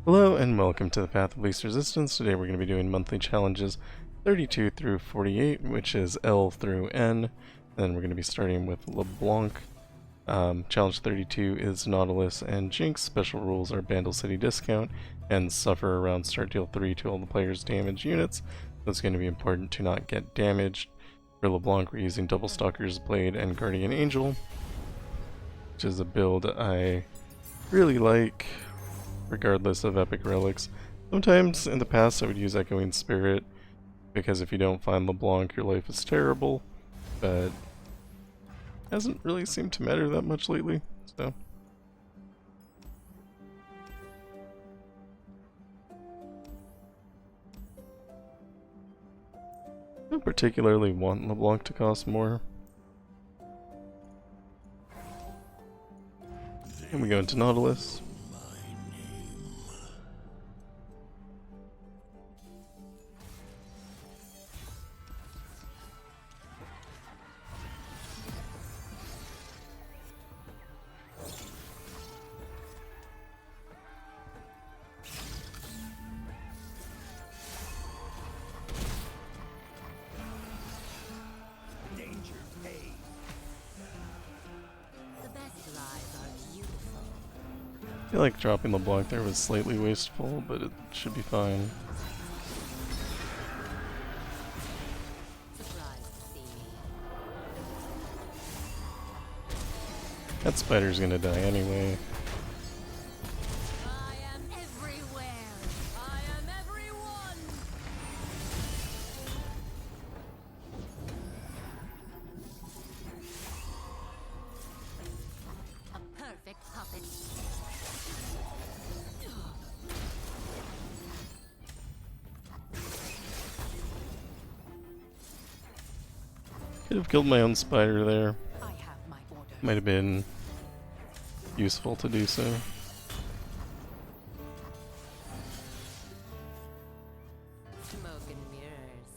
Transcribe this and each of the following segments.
Hello and welcome to the Path of Least Resistance. Today we're going to be doing monthly challenges 32 through 48, which is L through N. Then we're going to be starting with Leblanc. Challenge 32 is Nautilus and Jinx. Special rules are Bandle City Discount and Suffer around start deal 3 to all the players' damage units. So it's going to be important to not get damaged. For Leblanc we're using Double Stalker's Blade and Guardian Angel, which is a build I really like, regardless of epic relics. Sometimes in the past I would use Echoing Spirit, because if you don't find LeBlanc your life is terrible, but hasn't really seemed to matter that much lately, so. I don't particularly want LeBlanc to cost more. And we go into Nautilus. I feel like dropping LeBlanc there was slightly wasteful, but it should be fine. That spider's gonna die anyway. I am everywhere. I am everyone. A perfect puppet. Could have killed my own spider there. I have my order. Might have been useful to do so. Smoke and mirrors.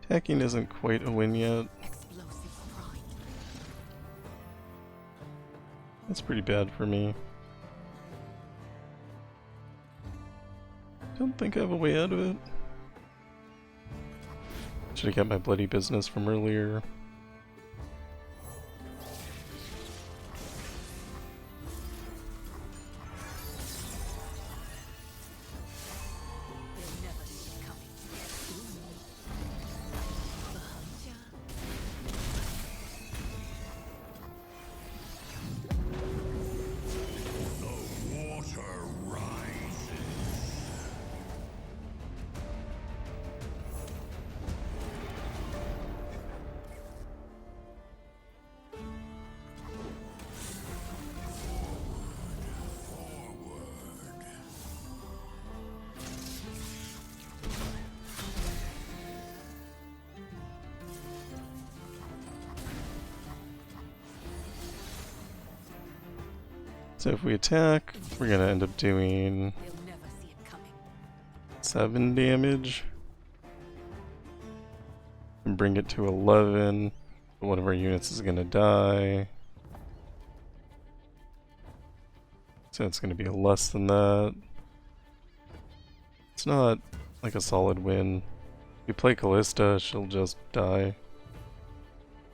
Attacking isn't quite a win yet. Explosive pride. That's pretty bad for me. Don't think I have a way out of it. Should have kept my bloody business from earlier. They'll never see it coming. Behind ya. The water rises. So if we attack, we're gonna end up doing They'll never see it coming. 7 damage. And bring it to 11. But one of our units is gonna die. So it's gonna be less than that. It's not like a solid win. If you play Callista, she'll just die.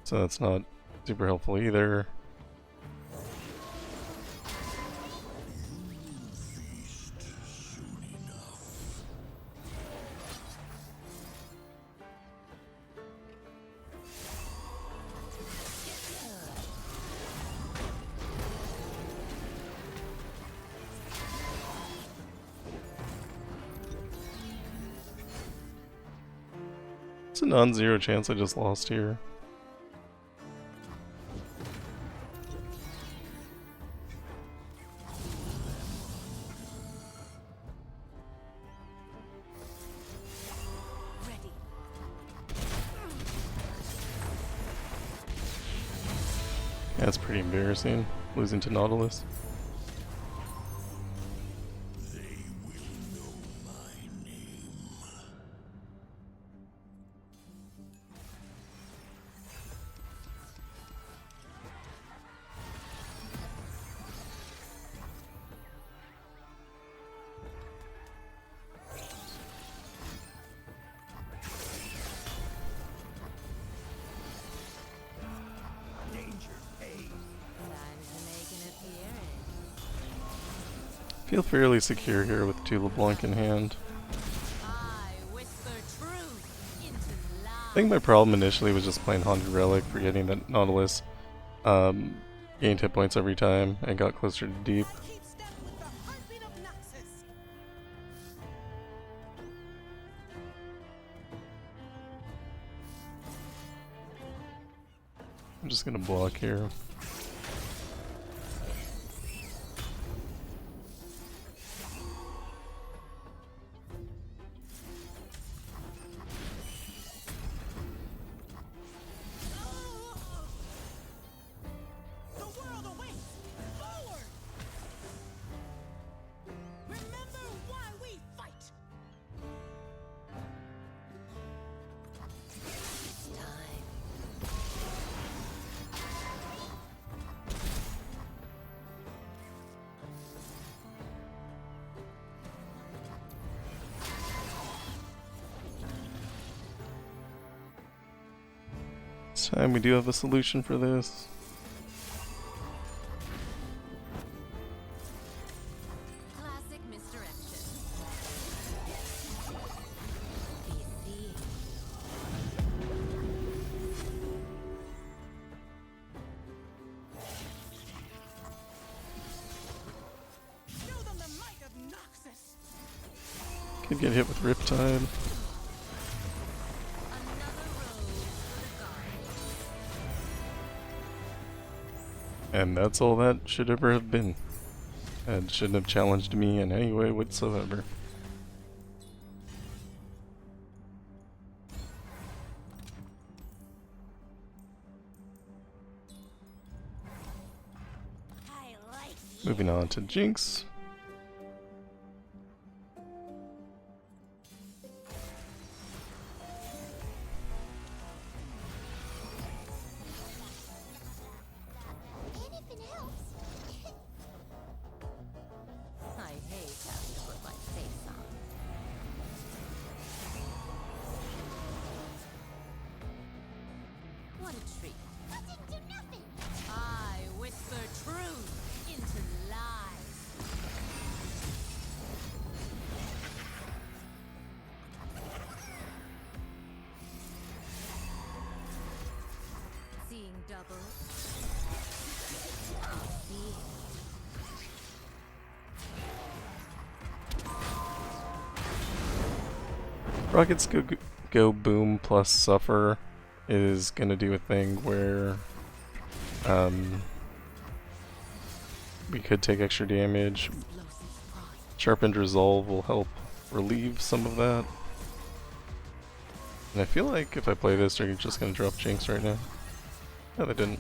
So that's not super helpful either. Feast soon enough. It's a non-zero chance I just lost here. Ready. That's pretty embarrassing, losing to Nautilus. They will know my name. Feel fairly secure here with 2 Leblanc in hand. I whisper truth into I think my problem initially was just playing Haunted Relic, forgetting that Nautilus gained hit points every time and got closer to deep. Keep step with the heartbeat of Nasus. I'm just gonna block here. The world awaits. Forward. Remember why we fight. It's time. This time we do have a solution for this. Classic misdirection. BC. Show them the might of Nasus. Could get hit with Riptide. Another rose for the gods. And that's all that should ever have been. It shouldn't have challenged me in any way whatsoever. I like Moving on to Jinx. anything else. I hate having to put my face on. What a treat. That didn't do nothing. I whisper truth into lies. Seeing double. See. Rockets go boom plus suffer is gonna do a thing where we could take extra damage. Sharpened Resolve will help relieve some of that. And I feel like if I play this, they're just gonna drop Jinx right now. No, they didn't.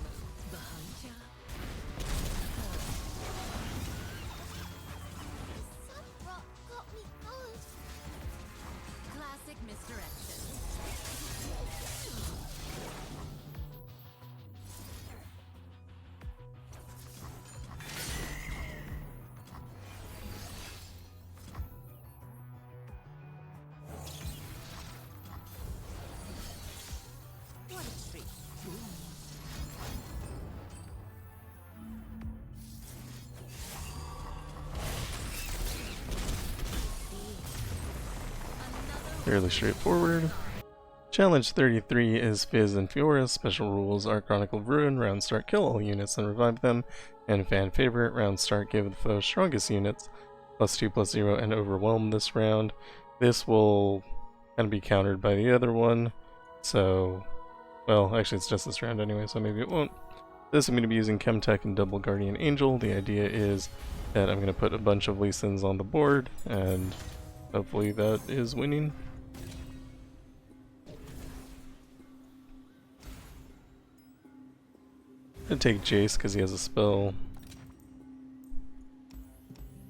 Some rock got me good. Classic misdirection. What a treat. Fairly straightforward. Challenge 33 is Fizz and Fiora. Special rules are Chronicle of Ruin, round start kill all units and revive them, and fan favorite, round start give the foe strongest units, +2/+0 and overwhelm this round. This will kind of be countered by the other one, so, well, actually it's just this round anyway, so maybe it won't. This I'm going to be using Chemtech and Double Guardian Angel. The idea is that I'm going to put a bunch of Lee Sins on the board, and hopefully that is winning. I'm gonna take Jace because he has a spell.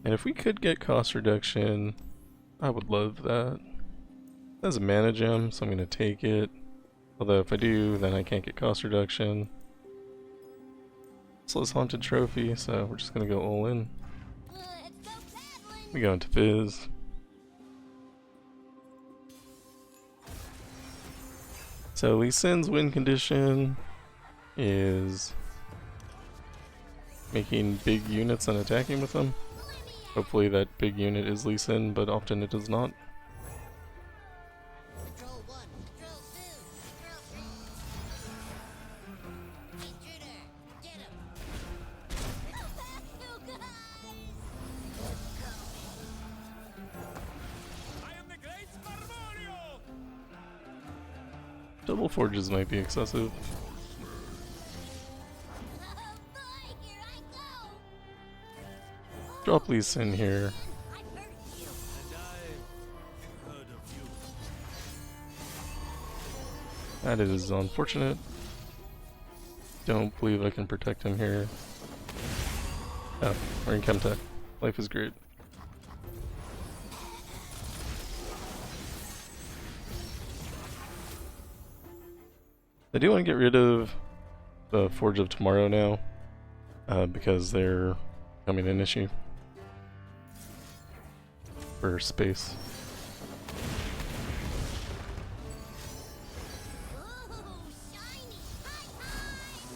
And if we could get cost reduction, I would love that. That's a mana gem, so I'm gonna take it. Although if I do, then I can't get cost reduction. So it's Haunted Trophy, so we're just gonna go all in. Let's go paddling. We go into Fizz. So Lee Sin's win condition is making big units and attacking with them. Hopefully that big unit is Lee Sin, but often it does not. Control 1, control 2, control 3. Intruder, get him. You guys! I am the great Marmorio! Double forges might be excessive. Oh boy, here I go! Drop Lee Sin here. I've heard of you. And I've heard of you. That is unfortunate. Don't believe I can protect him here. Oh, we're in Chemtech. Life is great. I do want to get rid of the Forge of Tomorrow now, because they're becoming an issue for space. Ooh, shiny! High five!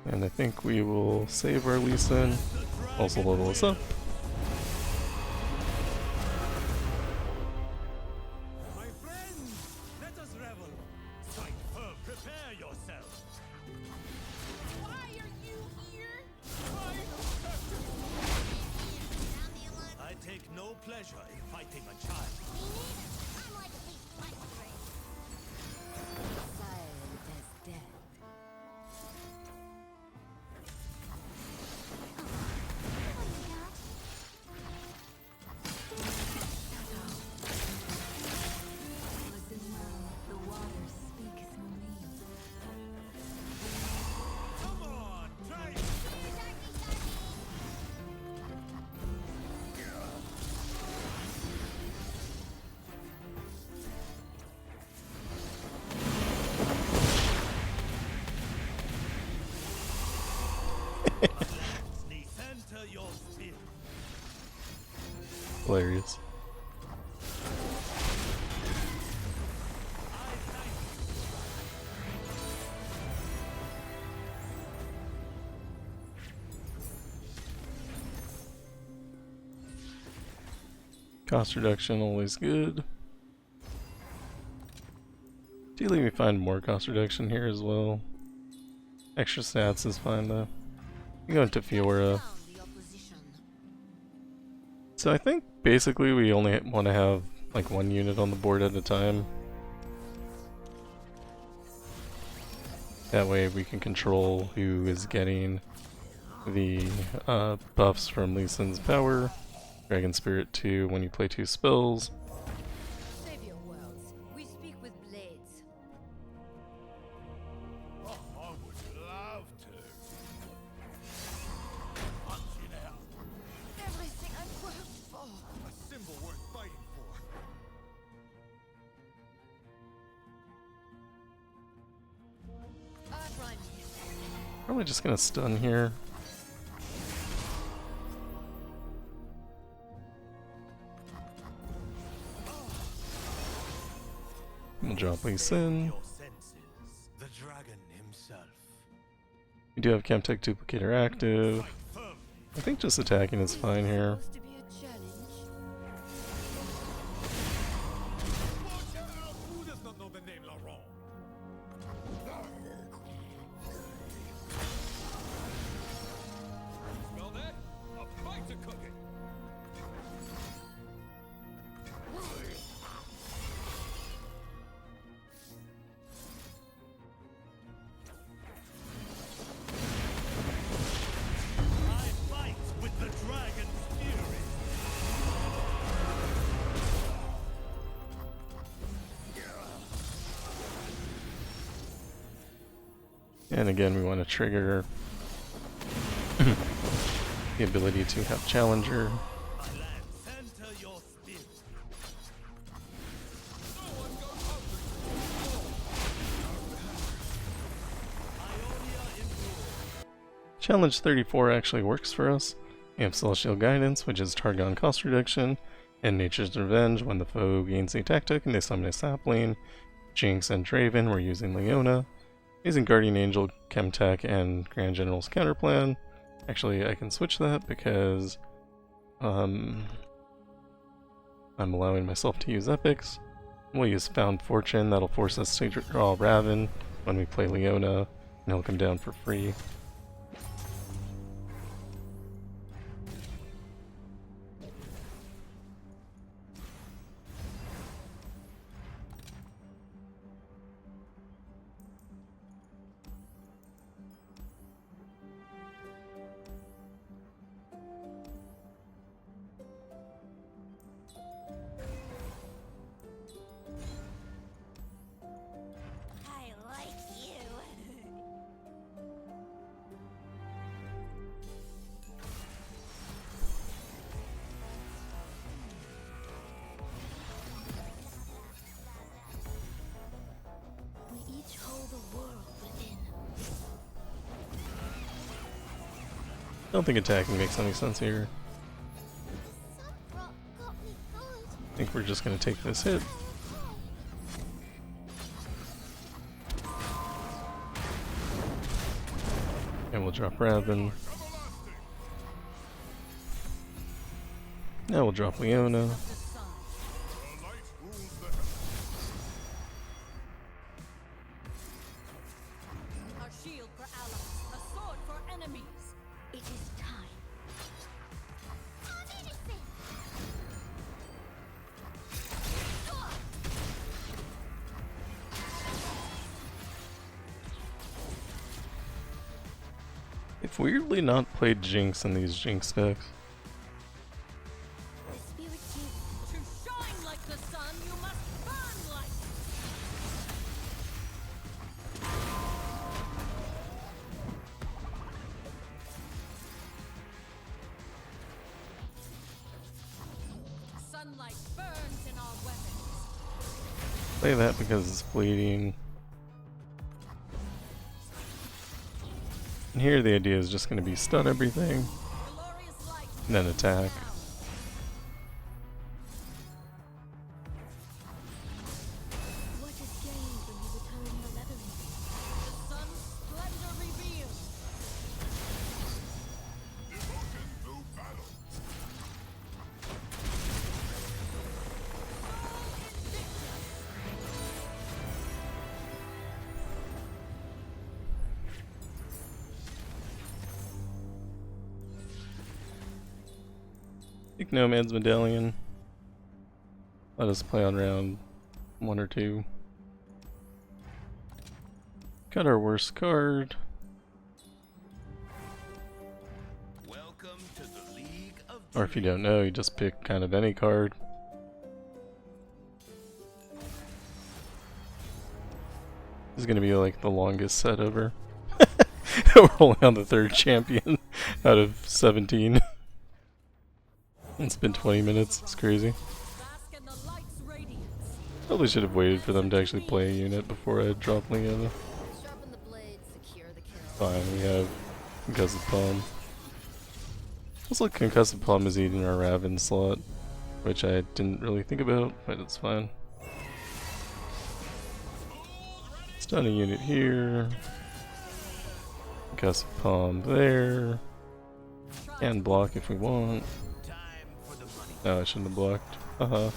And I think we will save our Lee Sin, also level us up. My friends, let us revel. Fight firm, prepare yourself. Why are you here? Found the alarm. I take no pleasure in fighting a child. Me neither. I'm like a big spice train. Silent as death. Come on, try it. Center your spear. Hilarious. Cost reduction, always good. Ideally we find more cost reduction here as well. Extra stats is fine though. We go into Fiora. Found the opposition. So I think basically we only want to have like one unit on the board at a time. That way we can control who is getting the buffs from Lee Sin's power. Dragon Spirit 2 when you play 2 spells. Save your worlds. We speak with blades. Oh, I would love to. Punch it out. Everything I've worked for. A symbol worth fighting for. Probably just gonna stun here. We'll drop Lee Sin. Your senses. The dragon himself. We do have Chemtech Duplicator active. I think just attacking is fine here. Supposed to be a challenge. Watch out! Who does not know the name Laurent? Smell that? A bite to cook it. I fight with the dragon's fury. And again, we want to trigger the ability to have Challenger. I land center your spear. No one goes hungry. Ionia endure. Challenge 34 actually works for us. We have Celestial Guidance, which is Targon cost reduction, and Nature's Revenge. When the foe gains the attack token, they summon a sapling. Jinx and Draven, we're using Leona. Using Guardian Angel, Chemtech, and Grand General's Counterplan. Actually, I can switch that because I'm allowing myself to use epics. We'll use Found Fortune, that'll force us to draw Raven when we play Leona, and he'll come down for free. I like you. We each hold the world within. I don't think attacking makes any sense here. Some rock got me good. I think we're just gonna take this hit. And we'll drop Raven. Now we'll drop Leona. The sun. A shield for allies, a sword for enemies. It is time. I've weirdly not played Jinx in these Jinx decks. The spirit you to shine like the sun, you must burn like sunlight burns in our weapons. Play that because it's bleeding. And here the idea is just going to be stun everything, Glorious light. and then attack. What is gained when you return the leathering? The sun's splendor revealed. Take Nomad's Medallion. Let us play on round 1 or 2. Got our worst card. Welcome to the League of Or if you don't know, you just pick kind of any card. This is gonna be like the longest set ever. We're only on the 3rd champion out of 17. It's been 20 minutes, it's crazy. Bask in the light's radiance. Probably should have waited for them to actually play a unit before I dropped Leona. Sharpen the blade, secure the kill. Fine, we have Concussive Palm. Also, Concussive Palm is eating our Raven slot, which I didn't really think about, but it's fine. Stun a unit here. Concussive Palm there. And block if we want. time for the money. No, I shouldn't have blocked. Haha.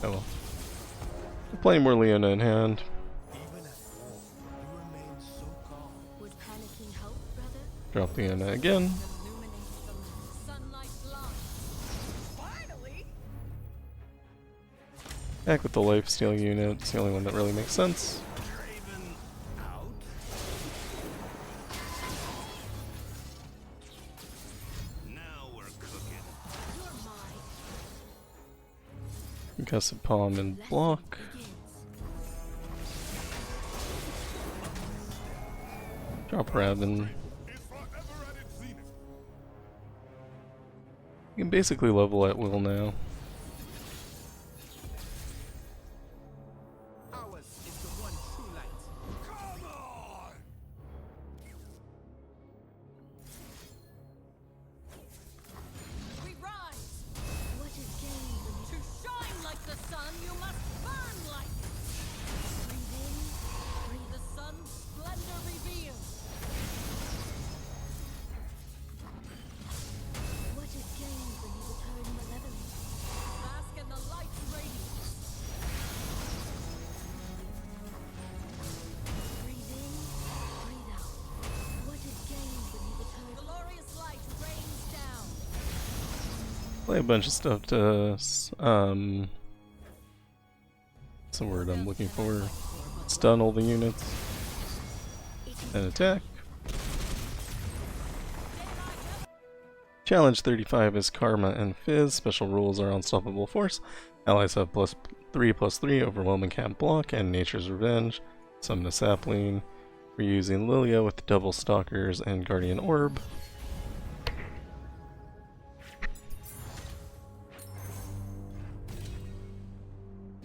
Oh well. We're playing more Leona in hand. Even at war, you remain so calm. Would panicking help, brother? Drop Leona again. Illuminated the land. Sunlight blinds. Finally! Back with the lifesteal unit. It's the only one that really makes sense. Draven out. Now we're cooking. You're mine. Concussive Palm and block. Begins. Drop Raven. Is forever at its zenith. You can basically level at will now. Ours is the one true light. Come on! We rise. What is gained when you to shine like the sun? You must burn like it. play a bunch of stuff to, what's the word I'm looking for? Stun all the units and attack. Challenge 35 is Karma and Fizz. Special rules are Unstoppable Force. Allies have +3/+3, Overwhelming Camp Block, and Nature's Revenge. Summon a Sapling. We're using Lillia with Double Stalkers and Guardian Orb.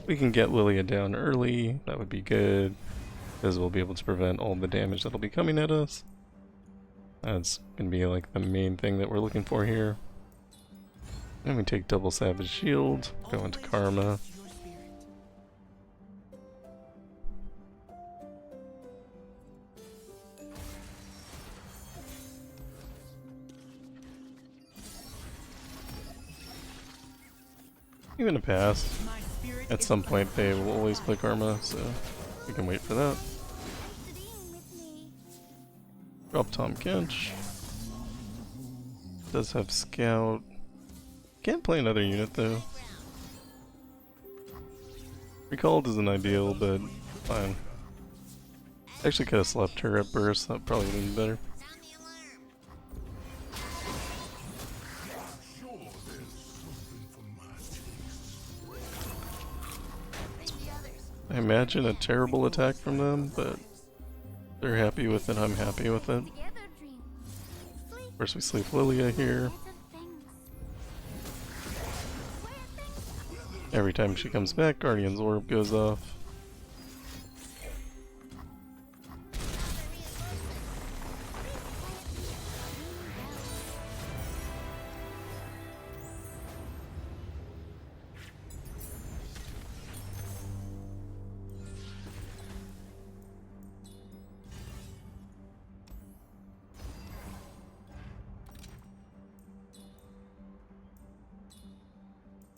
We can get Lillia down early, that would be good, because we'll be able to prevent all the damage that'll be coming at us. That's gonna be like the main thing that we're looking for here. And we take double Savage Shield, go into Karma. Even a pass. At some point they will always play Karma, so we can wait for that. Drop Tom Kench. Does have Scout. Can't play another unit though. Recalled isn't ideal, but fine. Actually could have slept her at burst, that probably would have been better. I imagine a terrible attack from them, but they're happy with it, I'm happy with it. Of course we sleep Lillia here. Every time she comes back, Guardian's Orb goes off.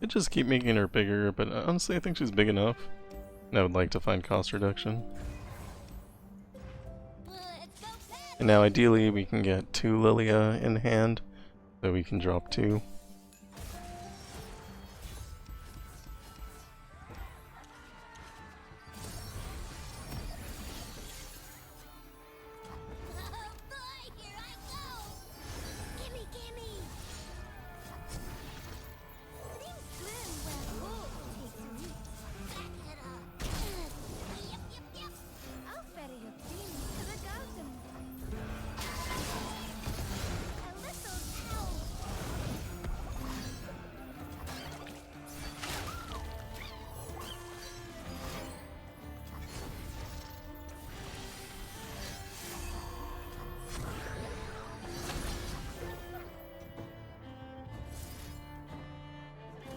I just keep making her bigger, but honestly I think she's big enough. And I would like to find cost reduction. And now ideally we can get 2 Lillia in hand, so we can drop 2.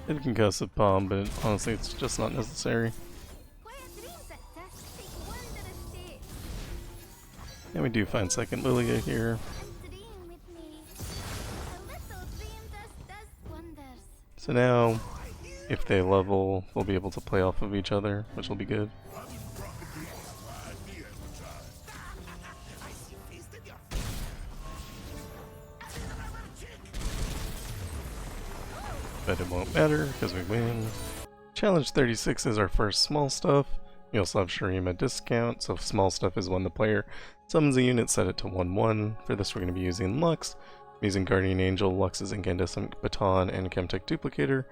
It can concussive bomb, but honestly it's just not necessary. And we do find second Lillia here. So now, if they level, they'll be able to play off of each other, which will be good. But it won't matter because we win. Challenge 36 is our first small stuff. You also have Shurima discount, so small stuff is when the player summons a unit, set it to 1/1. For this we're going to be using Lux. I'm using Guardian Angel, Lux's Incandescent Baton, and Chemtech Duplicator.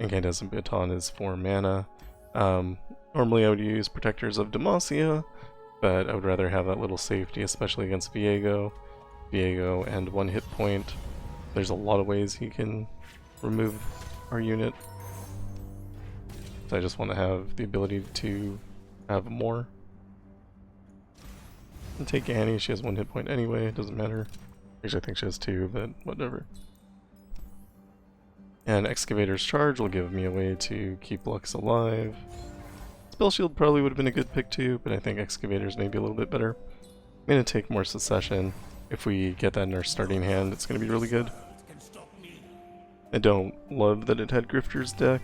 Incandescent Baton is 4 mana. Normally I would use Protectors of Demacia, but I would rather have that little safety, especially against Viego. Viego and 1 hit point. There's a lot of ways he can remove our unit. So I just want to have the ability to have more. And take Annie, she has 1 hit point anyway, it doesn't matter. Actually I think she has 2, but whatever. And Excavator's Charge will give me a way to keep Lux alive. Spell Shield probably would have been a good pick too, but I think Excavator's maybe a little bit better. I'm going to take more Secession. If we get that in our starting hand, it's going to be really good. I don't love that it had Grifter's deck,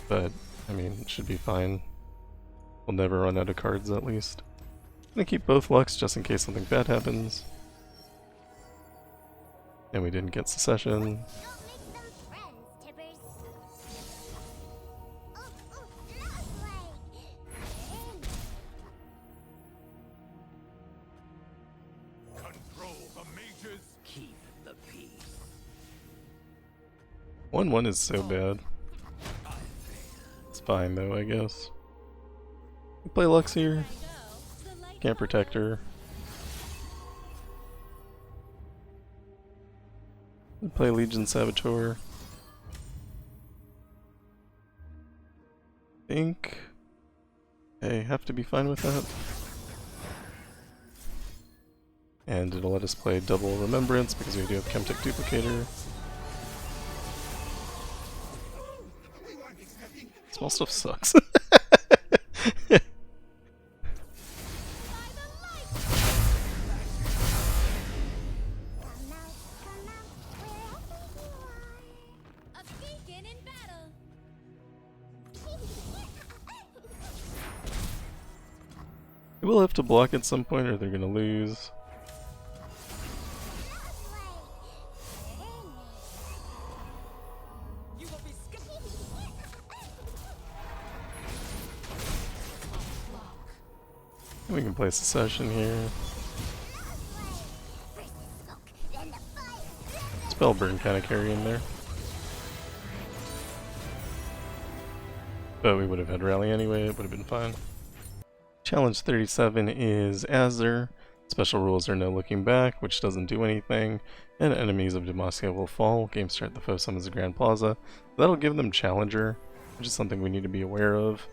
but I mean, it should be fine. We'll never run out of cards at least. I'm gonna keep both Lux just in case something bad happens. And we didn't get Secession. keep the peace. 1-1 is so bad. It's fine though, I guess. We play Lux here. Can't protect her. We play Legion Saboteur. Think I have to be fine with that. And it'll let us play double Remembrance because we do have Chemtech Duplicator. Small stuff sucks. We'll have to block at some point or they're gonna lose. We can play Secession here. Spellburn kind of carrying there. But we would have had Rally anyway, it would have been fine. Challenge 37 is Azir. Special rules are no looking back, which doesn't do anything, and enemies of Demacia will fall. Game start, the foe summons the Grand Plaza. That'll give them Challenger, which is something we need to be aware of.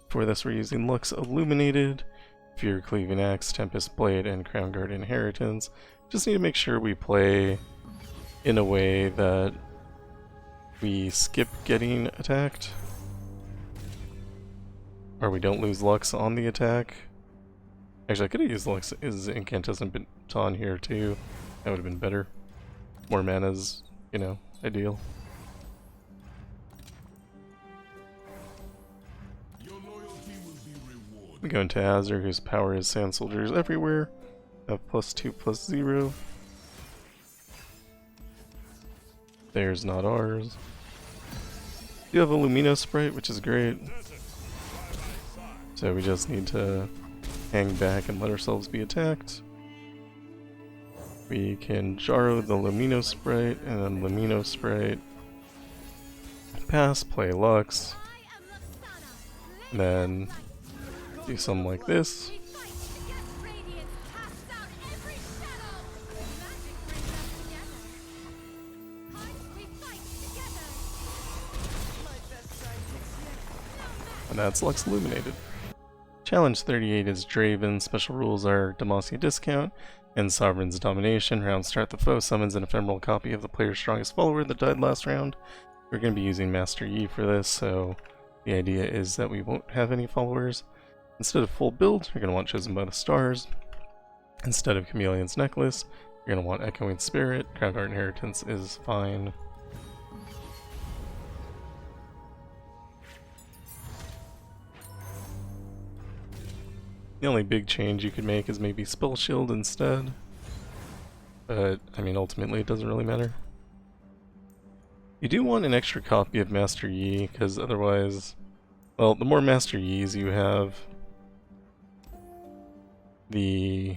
For this we're using Lux Illuminated, Fear Cleaving Axe, Tempest Blade, and Crown Guard Inheritance. Just need to make sure we play in a way that we skip getting attacked. Or we don't lose Lux on the attack. Actually, I could have used Lux's Incandescent Baton here too. That would have been better. More mana's, you know, ideal. We go into Azir, whose power is Sand Soldiers everywhere. Have +2/+0. Theirs, not ours. You have a Lumino Sprite, which is great. So we just need to hang back and let ourselves be attacked. We can Jaro the Lumino Sprite, and then Lumino Sprite. Pass, play Lux. And then do something like this. And that's Lux Illuminated. Challenge 38 is Draven. Special rules are Demacia Discount and Sovereign's Domination. Round start, the foe summons an ephemeral copy of the player's strongest follower that died last round. We're going to be using Master Yi for this, so the idea is that we won't have any followers. Instead of full build, you're going to want Chosen by the Stars. Instead of Chameleon's Necklace, you're going to want Echoing Spirit. Crown Guard Inheritance is fine. The only big change you could make is maybe Spell Shield instead. But, I mean, ultimately it doesn't really matter. You do want an extra copy of Master Yi, because otherwise, well, the more Master Yis you have, the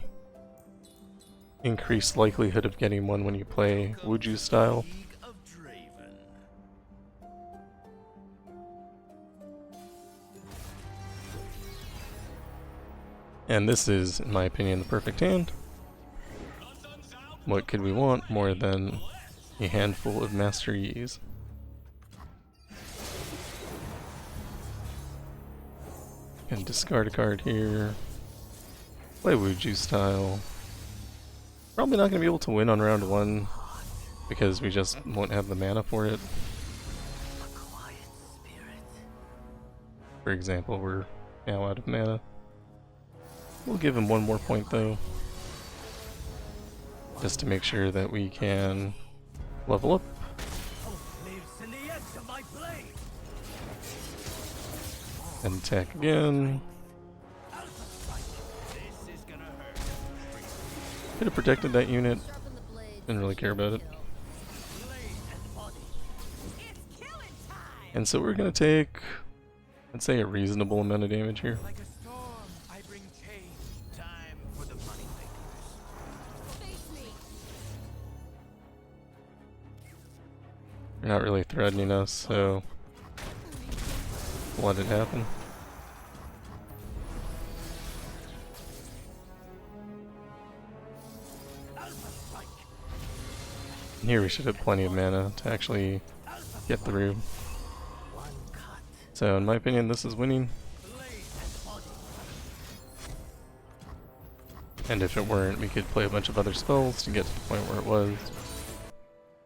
increased likelihood of getting one when you play Wuju style. And this is, in my opinion, the perfect hand. What could we want more than a handful of Master Yis? Can discard a card here. Play Wuju style. Probably not going to be able to win on round 1 because we just won't have the mana for it. For example, we're now out of mana. We'll give him one more point though, just to make sure that we can level up. And attack again. Could have protected that unit. Didn't really care about it. And so we're gonna take, I'd say, a reasonable amount of damage here. They're not really threatening us, so let it happen. Here we should have plenty of mana to actually get through. So in my opinion, this is winning. And if it weren't, we could play a bunch of other spells to get to the point where it was.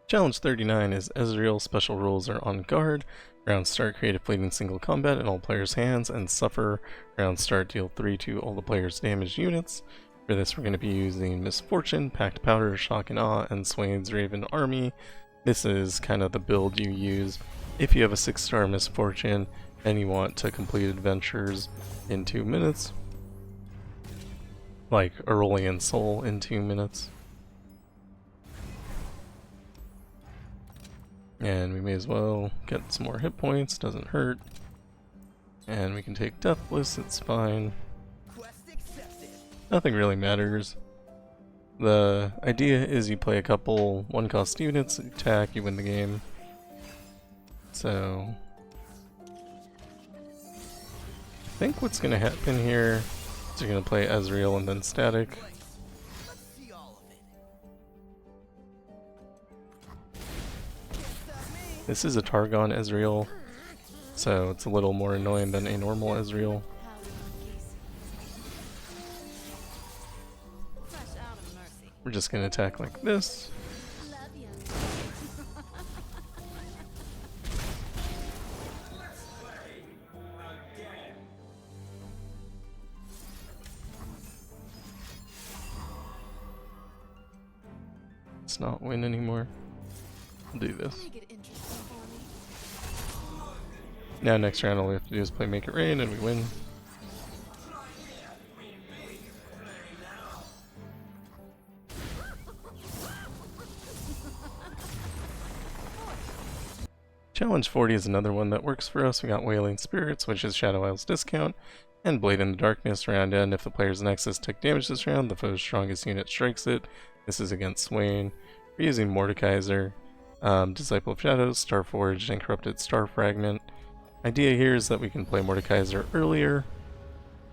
Challenge 39 is Ezreal. Special rules are on guard. Rounds start, create a fleeting single combat in all players' hands, and suffer. Rounds start, deal 3 to all the players' damaged units. For this we're going to be using Misfortune, Packed Powder, Shock and Awe, and Swain's Raven Army. This is kind of the build you use if you have a 6-star Misfortune and you want to complete adventures in 2 minutes. Like Aurelian Soul in 2 minutes. And we may as well get some more hit points, doesn't hurt. And we can take Deathless, it's fine. Nothing really matters. The idea is you play a couple 1-cost units, attack, you win the game. So I think what's gonna happen here is you're gonna play Ezreal and then Static. This is a Targon Ezreal, so it's a little more annoying than a normal Ezreal. We're just gonna attack like this. Let's not win anymore. I'll do this. Now next round all we have to do is play Make It Rain and we win. Challenge 40 is another one that works for us. We got Wailing Spirits, which is Shadow Isle's discount, and Blade in the Darkness. Round end, if the player's Nexus took damage this round, the foe's strongest unit strikes it. This is against Swain. We're using Mordekaiser, Disciple of Shadows, Starforged, and Corrupted Star Fragment. Idea here is that we can play Mordekaiser earlier,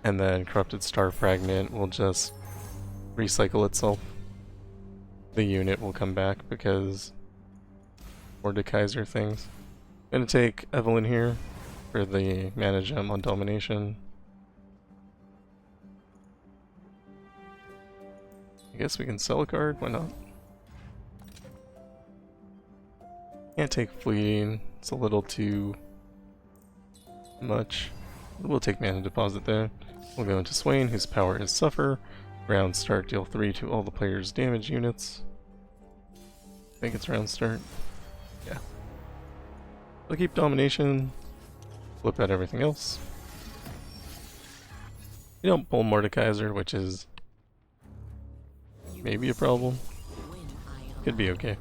and then Corrupted Star Fragment will just recycle itself. The unit will come back because Mordekaiser things. I'm gonna take Evelyn here for the mana gem on Domination. I guess we can sell a card, why not? Can't take Fleeting, it's a little too much. We'll take Mana Deposit there. We'll go into Swain, whose power is Suffer. Round start, deal 3 to all the players' damage units. I think it's round start. Yeah. We'll keep Domination, flip out everything else. You don't pull Mordekaiser, which is maybe a problem. Could be okay.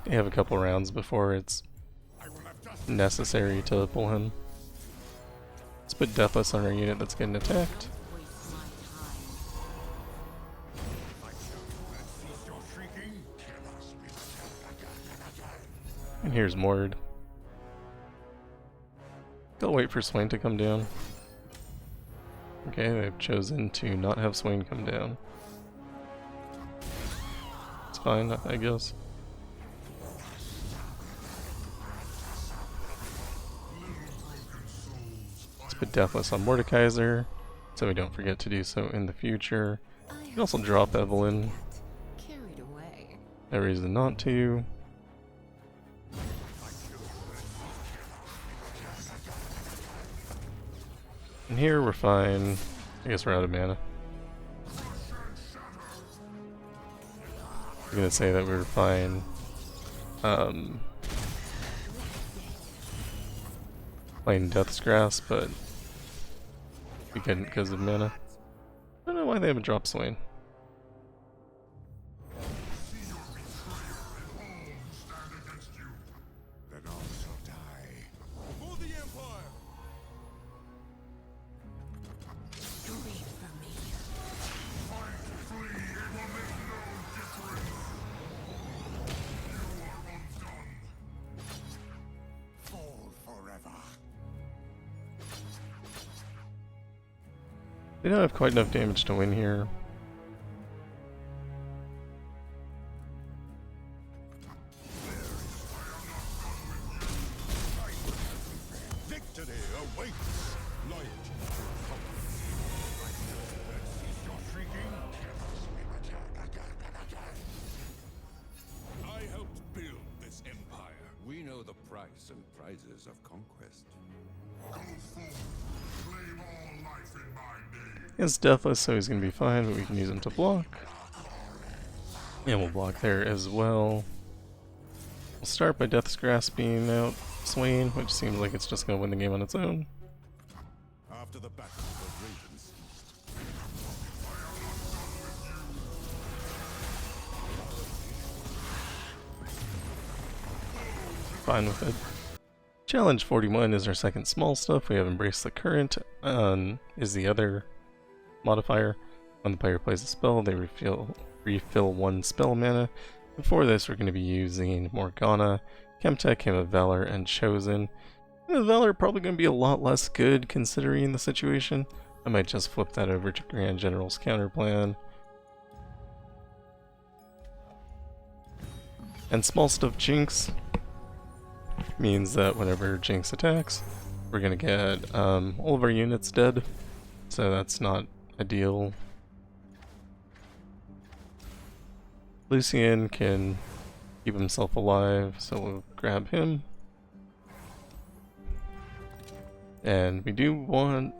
You have a couple rounds before it's necessary to pull him. Let's put Deathless on our unit that's getting attacked. And here's Mord. They'll wait for Swain to come down. Okay, they've chosen to not have Swain come down. It's fine, I guess. Let's put Deathless on Mordekaiser, so we don't forget to do so in the future. You can also drop Evelyn. No reason not to. And here we're fine. I guess we're out of mana. I'm gonna say that we were fine. Playing Death's Grasp, but we couldn't because of mana. I don't know why they haven't dropped Swain. They don't have quite enough damage to win here. Victory awaits. Light. I helped build this empire. We know the price and prizes of conquest. He has Deathless, so he's gonna be fine, but we can use him to block. And we'll block there as well. We'll start by Death's Grasping out Swain, which seems like it's just gonna win the game on its own. After the battle, the ravens Fine with it. Challenge 41 is our second small stuff. We have Embrace the Current, is the other modifier. When the player plays a spell, they refill 1 spell mana. And for this, we're going to be using Morgana, Chemtech, Hymn of Valor, and Chosen. Hymn of Valor probably going to be a lot less good considering the situation. I might just flip that over to Grand General's counterplan. And small stuff Jinx means that whenever Jinx attacks, we're going to get all of our units dead. So that's not ideal. Lucian can keep himself alive, so we'll grab him. And we do want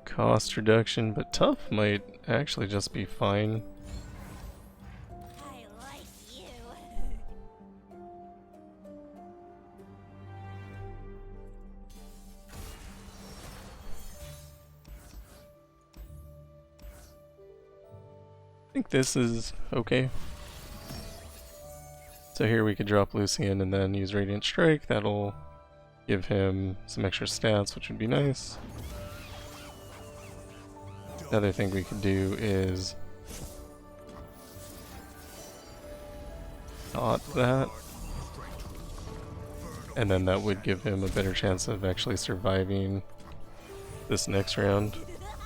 cost reduction, but tough might actually just be fine. I like you. I think this is okay. So here we could drop Lucian and then use Radiant Strike. That'll give him some extra stats, which would be nice. The other thing we could do is dot that. And then that would give him a better chance of actually surviving this next round,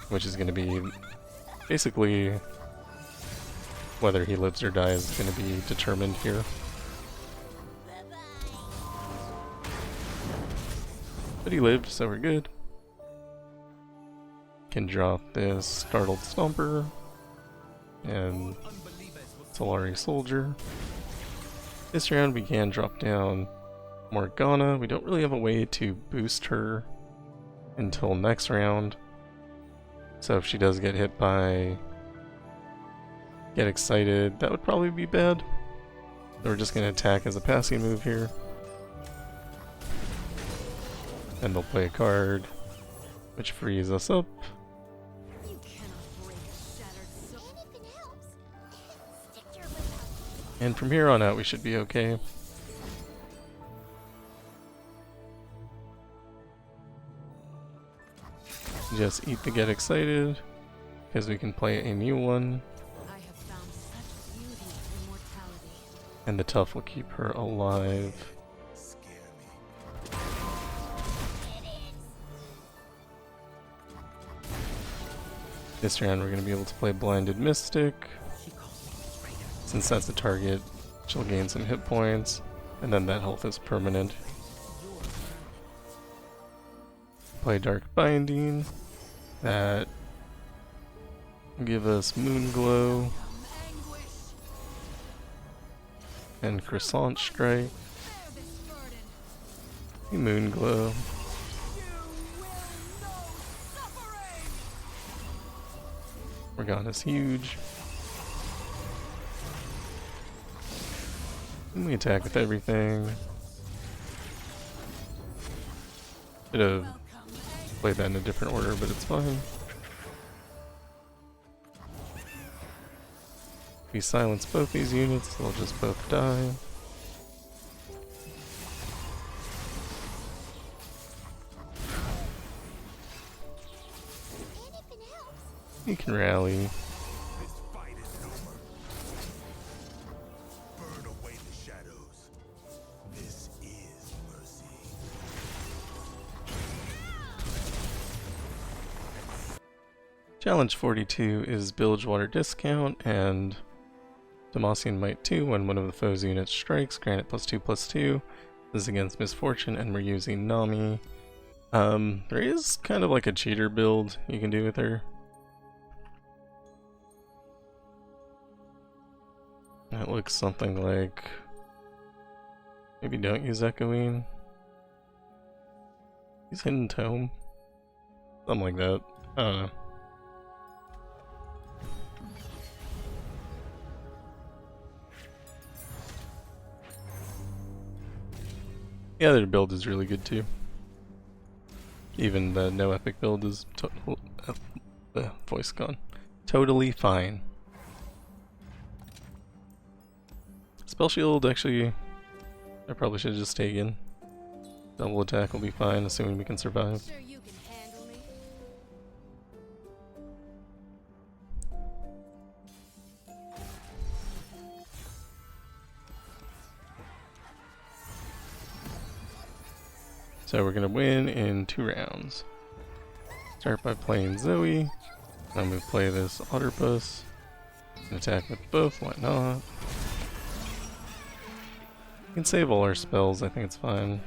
which is going to be basically whether he lives or dies is going to be determined here. But he lived, so we're good. Can drop this Startled Stomper and Solari Soldier. This round we can drop down Morgana. We don't really have a way to boost her until next round. So if she does get hit by Get Excited, that would probably be bad. So we're just going to attack as a passing move here. And they'll play a card, which frees us up. You cannot break a shattered soul. Anything helps. Stick your lip out. And from here on out we should be okay. Just eat the Get Excited, because we can play a new one. I have found such beauty in immortality. And the tough will keep her alive. This round we're going to be able to play Blinded Mystic. Since that's a target, she'll gain some hit points, and then that health is permanent. Play Dark Binding. That will give us Moon Glow. And Croissant Strike. Moon Glow. Morgana's huge. And we attack with everything. Should have played that in a different order, but it's fine. We silence both these units, they'll just both die. You can rally. This fight is over. Burn away the shadows. This is mercy. Challenge 42 is Bilgewater Discount and Demacian Might 2. When one of the foe's units strikes, grant it +2/+2. This is against Misfortune, and we're using Nami. There is kind of like a cheater build you can do with her. It looks something like... maybe don't use Echoing. Use Hidden Tome. Something like that. I don't know. The other build is really good too. Even the no epic build is voice gone. Totally fine. Spell shield, actually, I probably should have just taken. Double attack will be fine, assuming we can survive. Sure you can handle me. So we're gonna win in 2 rounds. Start by playing Zoe. Then we play this Otterpuss. And attack with both, why not? We can save all our spells, I think it's fine.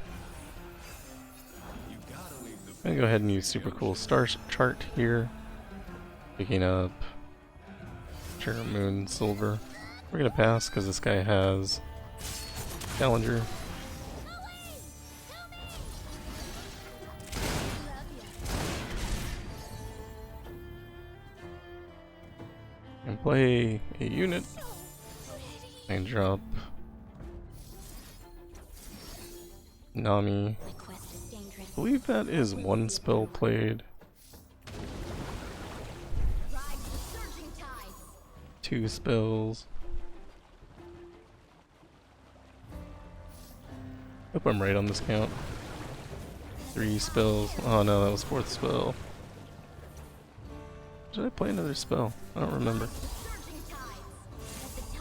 I'm gonna go ahead and use super cool star chart here. Picking up Moon Silver. We're gonna pass because this guy has Challenger. And play a unit and drop Nami. I believe that is 1 spell played. 2 spells. Hope I'm right on this count. 3 spells. Oh no, that was 4th spell. Did I play another spell? I don't remember.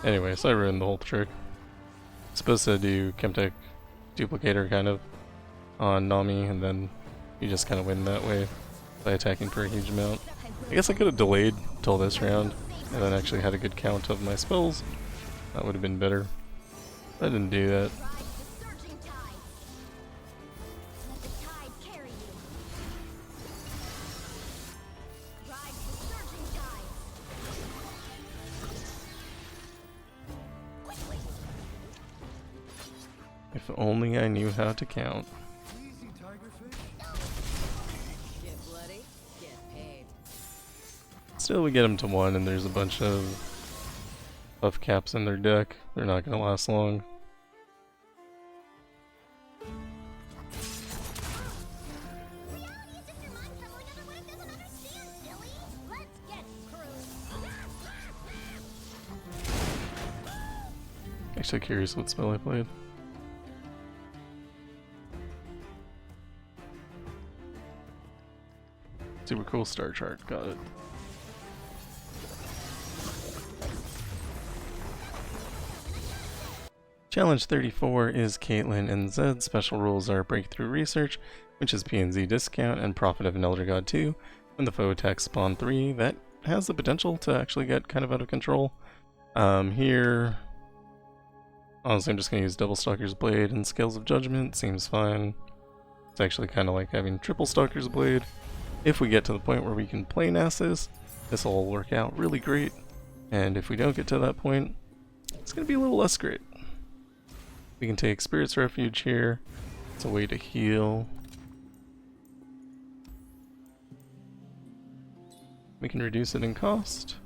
Anyway, so I ruined the whole trick. Supposed to do Chemtech Duplicator kind of on Nami, and then you just kind of win that way by attacking for a huge amount. I guess I could have delayed till this round and then actually had a good count of my spells. That would have been better. I didn't do that. If only I knew how to count. Still, we get them to 1, and there's a bunch of buff caps in their deck. They're not going to last long. Actually curious what spell I played. Super cool star chart, got it. Challenge 34 is Caitlyn and Zed. Special rules are Breakthrough Research, which is P&Z discount, and Prophet of an Elder God 2. When the foe attacks spawn 3, that has the potential to actually get kind of out of control. Here, honestly I'm just going to use Double Stalker's Blade and Scales of Judgment, seems fine. It's actually kind of like having Triple Stalker's Blade. If we get to the point where we can play Nasus, this will work out really great. And if we don't get to that point, it's going to be a little less great. We can take Spirit's Refuge here. It's a way to heal. We can reduce it in cost.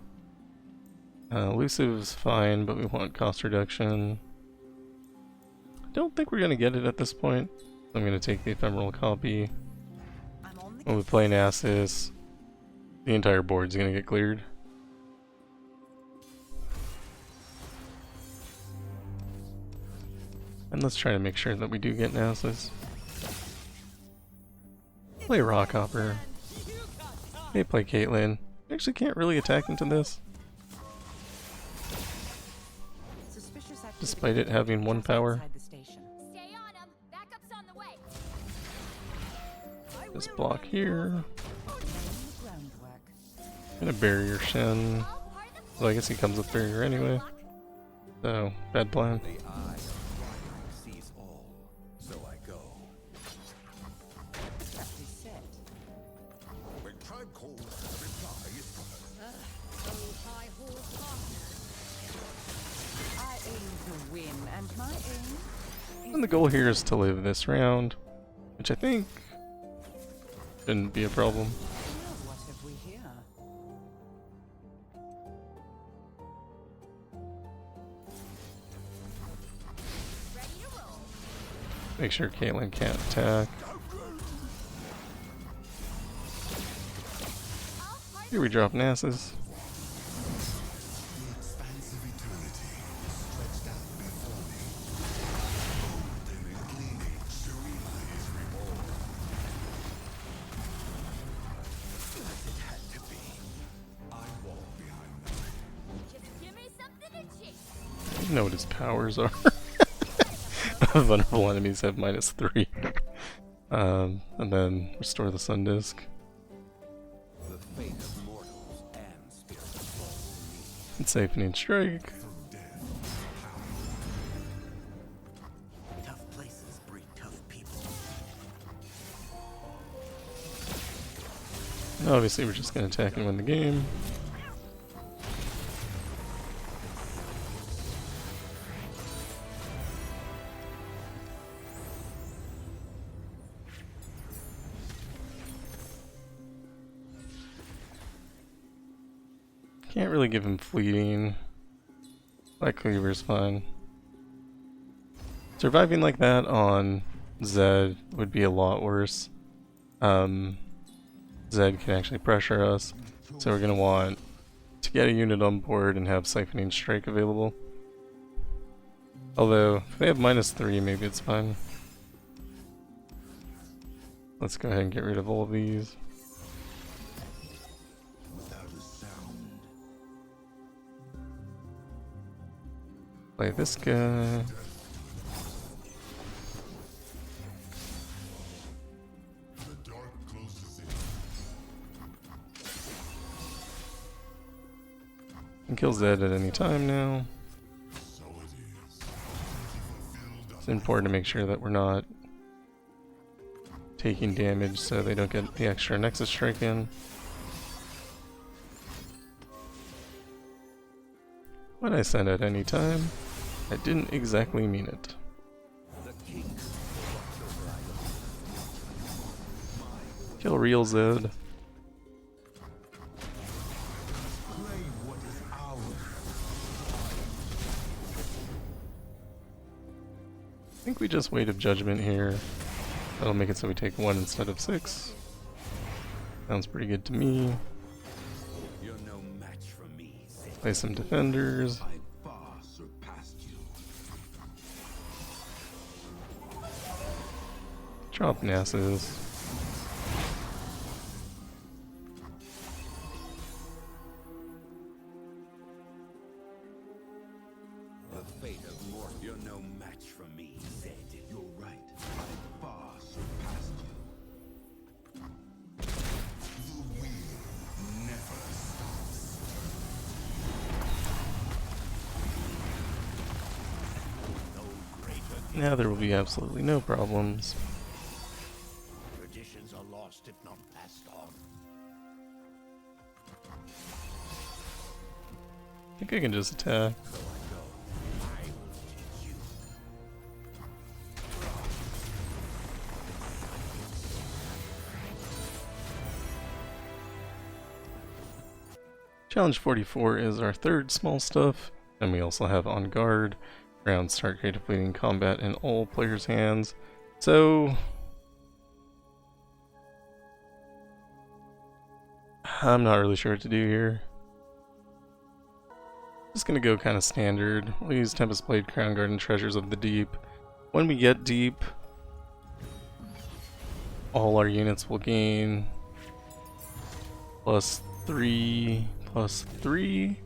Elusive's fine, but we want cost reduction. I don't think we're going to get it at this point. I'm going to take the Ephemeral Copy. When we play Nasus, the entire board's going to get cleared. And let's try to make sure that we do get Nasus. Play Rockhopper. They play Caitlyn. Actually can't really attack into this, despite it having 1 power. Just block here. Gonna barrier Shen. Well, I guess he comes with barrier anyway. So, bad plan. The eye of fire sees all, so I go. When time calls, reply is proper. Oh, high horse partner. I aim to win, and my aim is And the goal here is to live this round, which I think shouldn't be a problem. Now what have we here? Ready to roll. Make sure Caitlyn can't attack. Here we drop Nasus. Just give me something to chase. I don't know what his powers are. Vulnerable enemies have -3. And then restore the sun disk. The fate of mortals and spirits falls to me. And siphoning strike. Tough places breed tough people. And obviously we're just gonna attack and win the game. Can't really give him fleeting. That cleaver's fine. Surviving like that on Zed would be a lot worse. Zed can actually pressure us, so we're gonna want to get a unit on board and have Siphoning Strike available. Although, if they have -3, maybe it's fine. Let's go ahead and get rid of all of these. Without a sound. Play this guy. The dark closes in. Can kill Zed at any time now. So it is. It's important to make sure that we're not taking damage so they don't get the extra Nexus Strike in. When I said at any time, I didn't exactly mean it. The king. Kill real Zed. Claim what is ours. I think we just Weight of Judgment here. That'll make it so we take 1 instead of 6. Sounds pretty good to me. You're no match for me, Zed. Play some defenders. I far surpassed you. Drop Nasus. The fate of mortal. You're no match for me, Zed. You're right. I far surpassed you. The wheel never stops. No greater Now there will be absolutely no problems. traditions are lost if not passed on. I think I can just attack. I will teach you. Challenge 44 is our third small stuff, and we also have On Guard. Rounds start creative bleeding combat in all players' hands. So I'm not really sure what to do here. Just gonna go kind of standard. We'll use Tempest Blade, Crown Guard, and Treasures of the Deep. When we get deep, all our units will gain +3, +3,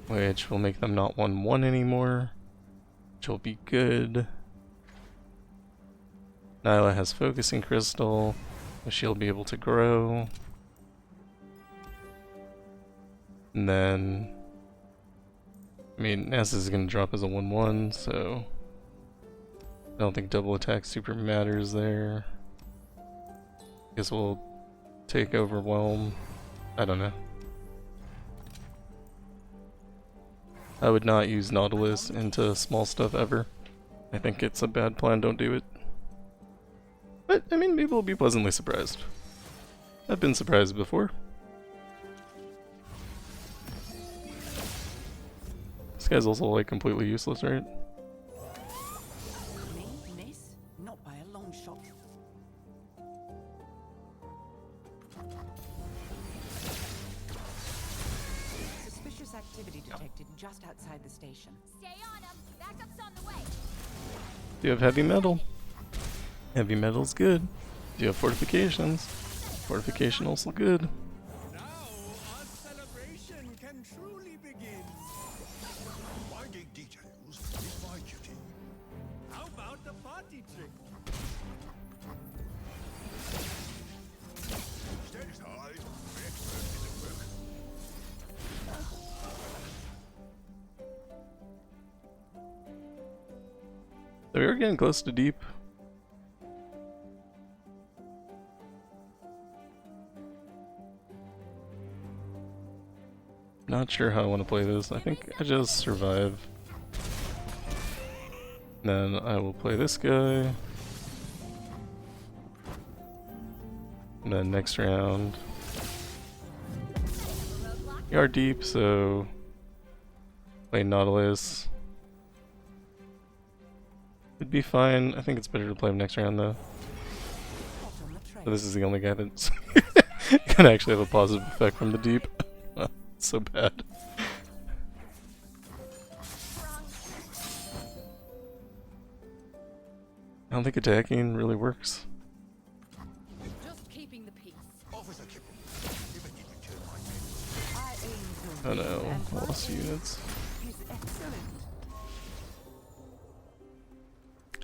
which will make them not 1/1 anymore, which will be good. Nilah has Focusing Crystal, so she'll be able to grow. And then, I mean, Nasus is going to drop as a 1/1, so I don't think double attack super matters there. Guess we'll take Overwhelm. I don't know. I would not use Nautilus into small stuff ever. I think it's a bad plan, don't do it. But, I mean, maybe we'll be pleasantly surprised. I've been surprised before. This guy's also like completely useless, right? Me, miss? Not by a long shot. Suspicious activity detected just outside the station. Stay on him. Backup's on the way. Do you have heavy metal? Heavy metal's good. Do you have fortifications? Fortification also good. Now our celebration can truly begin. Finding details is my duty. How about the party trick? Stand aside. I'm expert in the work. So we are getting close to deep. Not sure how I want to play this. I think I just survive. Then I will play this guy. And then next round. We are deep, so play Nautilus. It'd be fine. I think it's better to play him next round though. Hot on the trail. So this is the only guy that's gonna actually have a positive effect from the deep. So bad. I don't think attacking really works. Just keeping the peace. Officer Kipple, if I did return my men. I aim to Oh win, no, and my lost aim units. is excellent.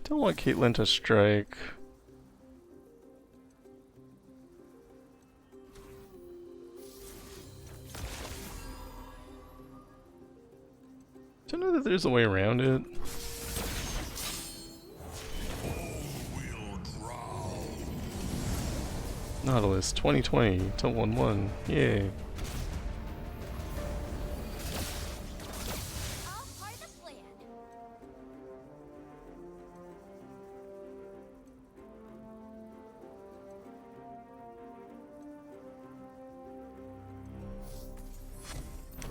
Don't want Caitlyn to strike. Don't know that there's a way around it. Nautilus 2020 to 1/1. Yay. All part of the plan.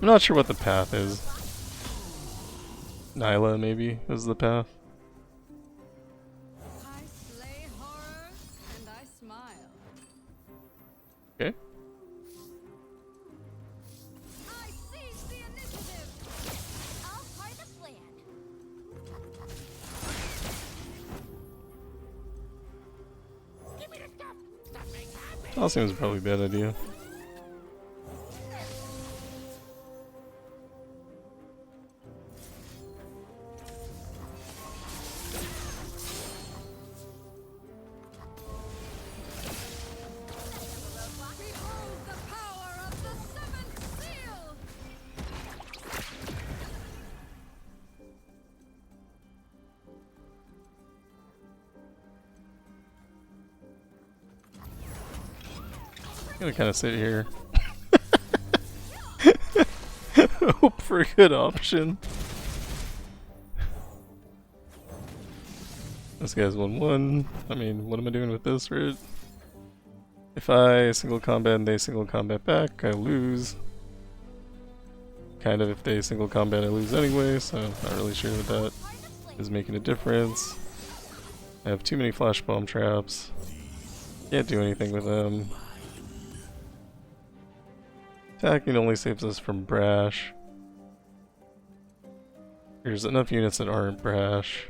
I'm not sure what the path is. Nilah maybe is the path. I slay horror and I smile. Okay. I seize the initiative. All part of the plan. Give me the stuff. Something happened. That seems probably a bad idea. Behold the power of the seventh seal. I'm gonna kind of sit here. Hope for a good option. This guy's 1/1. I mean, what am I doing with this, right? If I single combat and they single combat back, I lose. Kind of if they single combat, I lose anyway, so I'm not really sure that that is making a difference. I have too many flash bomb traps. Can't do anything with them. Attacking only saves us from brash. There's enough units that aren't brash.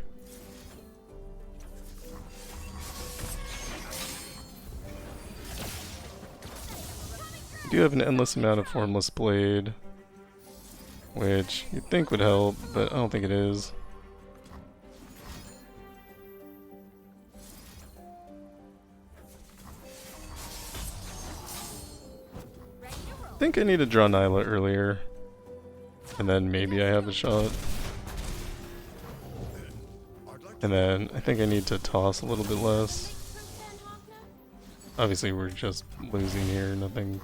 I do have an endless amount of Formless Blade, which you'd think would help, but I don't think it is. I think I need to draw Nilah earlier. And then maybe I have a shot. And then I think I need to toss a little bit less. Obviously we're just losing here, nothing's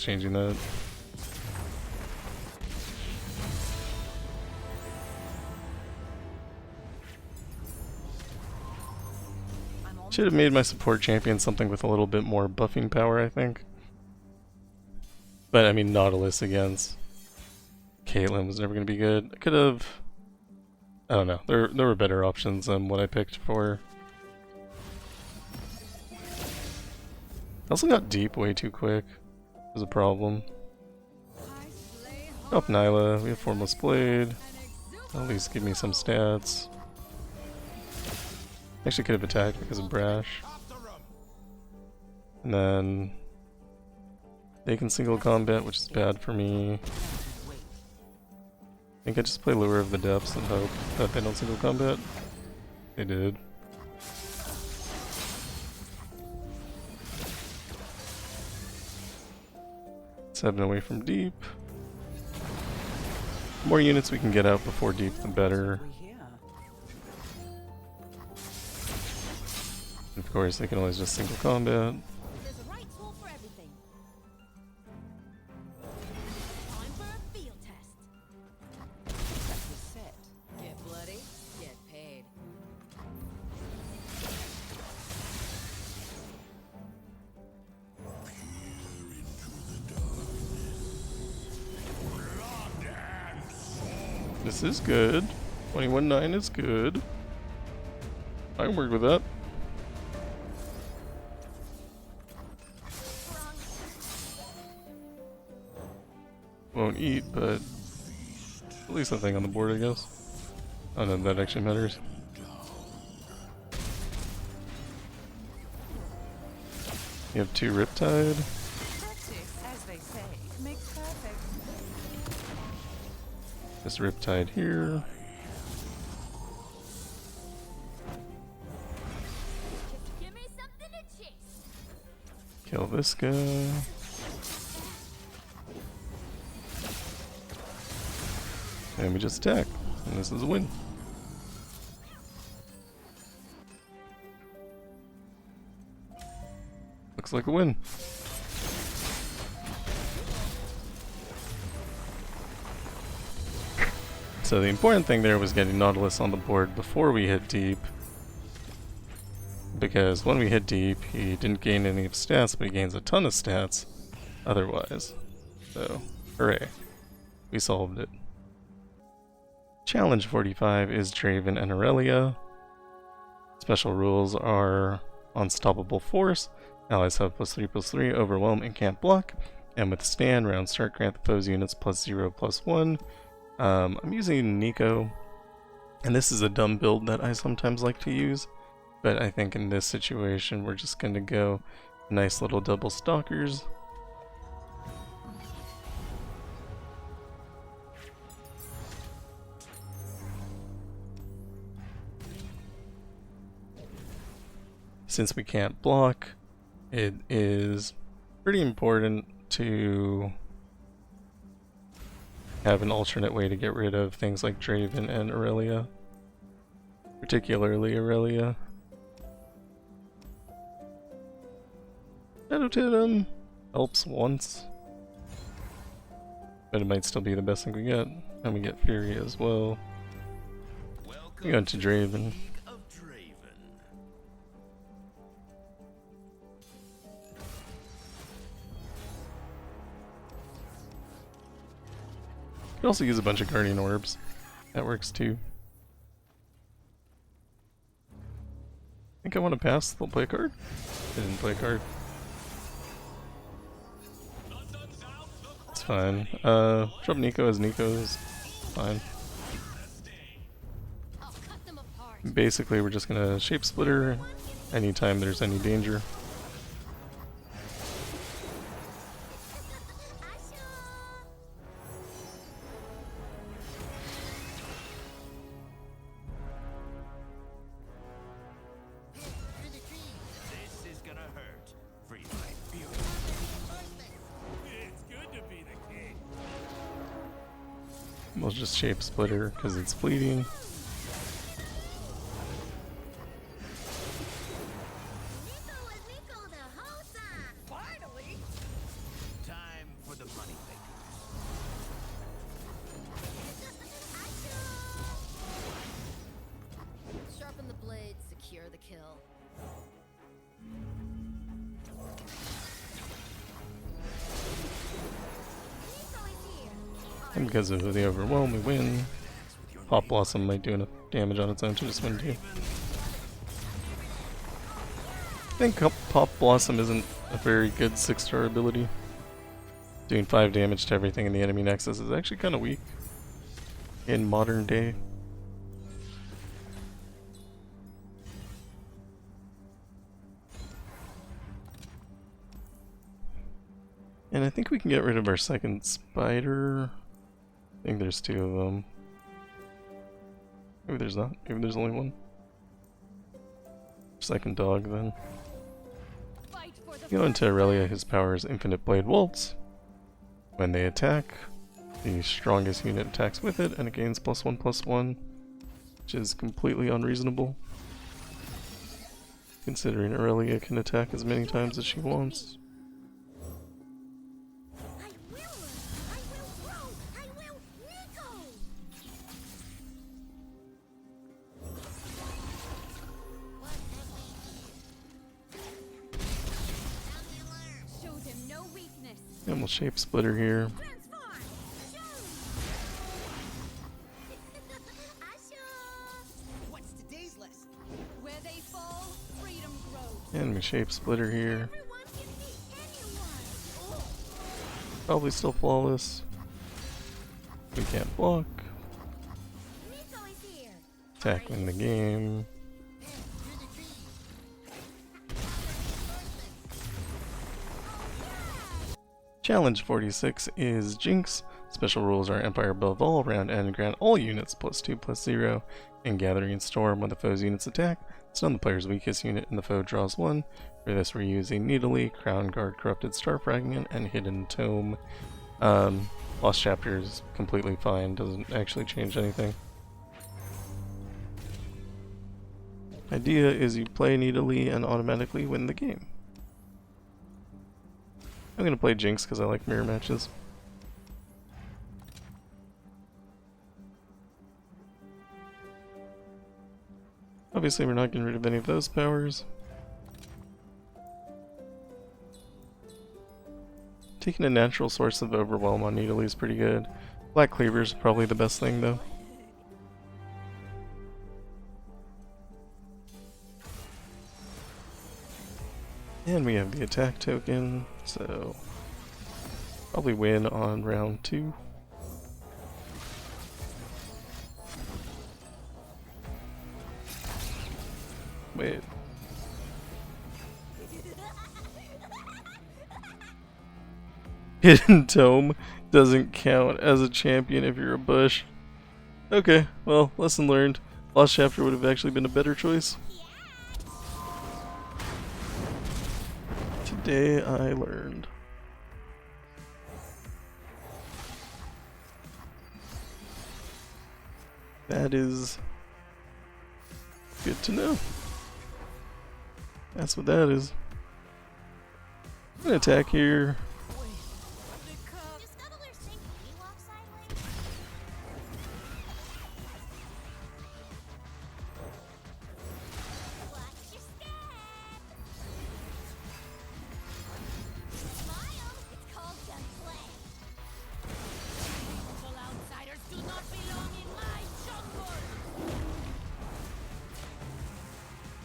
changing that. Should have made my support champion something with a little bit more buffing power, I think. But I mean, Nautilus against Caitlyn was never going to be good. I could have... I don't know. There were better options than what I picked for. I also got deep way too quick. It was a problem. Up Nilah. We have Formless Blade. At least give me some stats. Actually could have attacked because of Brash. And then they can single combat, which is bad for me. I think I just play Lure of the Depths and hope that they don't single combat. They did. 7 away from deep. The more units we can get out before deep, the better. Of course, they can always just single combat. There's a right tool for everything. Time for a field test. That's set. Get bloody, get paid. This is good. 21-9 is good. I can work with that. Won't eat, but at least something on the board, I guess. I don't know if that actually matters. You have 2 Riptide. Practice, as they say, makes perfect. This Riptide here. Just give me something to chase. Kill this guy. And we just attack. And this is a win. Looks like a win. So the important thing there was getting Nautilus on the board before we hit deep. Because when we hit deep, he didn't gain any of stats, but he gains a ton of stats otherwise. So, hooray. We solved it. Challenge 45 is Draven and Irelia. Special rules are Unstoppable Force. Allies have +3/+3, Overwhelm, and can't block. And Withstand, round start, grant the foe's units +0/+1. I'm using Neeko. And this is a dumb build that I sometimes like to use. But I think in this situation, we're just going to go nice little double stalkers. Since we can't block, it is pretty important to have an alternate way to get rid of things like Draven and Irelia. Particularly Irelia. Shadow Totem helps once, but it might still be the best thing we get. And we get Fury as well. We go into Draven. You can also use a bunch of Guardian Orbs. That works too. I think I want to pass. They'll play a card. They didn't play a card. It's fine. Drop Neeko as Neeko's fine. I'll cut them apart. Basically, we're just gonna Shape Splitter anytime there's any danger. This is gonna hurt. Free my Fiora. We'll just shape splitter because it's fleeting. Finally! Time for the money Sharpen the blade, secure the kill. And because of the overwhelm, we win. Pop Blossom might do enough damage on its own to just win too. I think Pop Blossom isn't a very good 6-star ability. Doing 5 damage to everything in the enemy nexus is actually kind of weak in modern day. And I think we can get rid of our second spider. I think there's 2 of them. Maybe there's not. Maybe there's only one. Second dog then. Go into Irelia, his power is Infinite Blade Waltz. When they attack, the strongest unit attacks with it and it gains +1/+1, which is completely unreasonable, considering Irelia can attack as many times as she wants. And we'll shape splitter here. What's today's lesson? Where they fall, freedom grows. And we shape splitter here. Everyone can be anyone. Probably still flawless. We can't block. Neeko is here. Tackling the game. Challenge 46 is Jinx. Special rules are Empire above all, round end, grant all units +2/+0, and Gathering Storm when the foe's units attack. Stun the player's weakest unit and the foe draws 1. For this we're using Nidalee, Crown Guard, Corrupted Star Fragment, and Hidden Tome. Lost Chapter is completely fine, doesn't actually change anything. Idea is you play Nidalee and automatically win the game. I'm gonna play Jinx because I like mirror matches. Obviously we're not getting rid of any of those powers. Taking a natural source of overwhelm on Nidalee is pretty good. Black Cleaver is probably the best thing though. And we have the attack token, so probably win on round 2. Wait. Hidden Tome doesn't count as a champion if you're a bush. Okay, well, lesson learned. Lost Chapter would have actually been a better choice. Today I learned. That is good to know. That's what that is. I'm gonna attack here.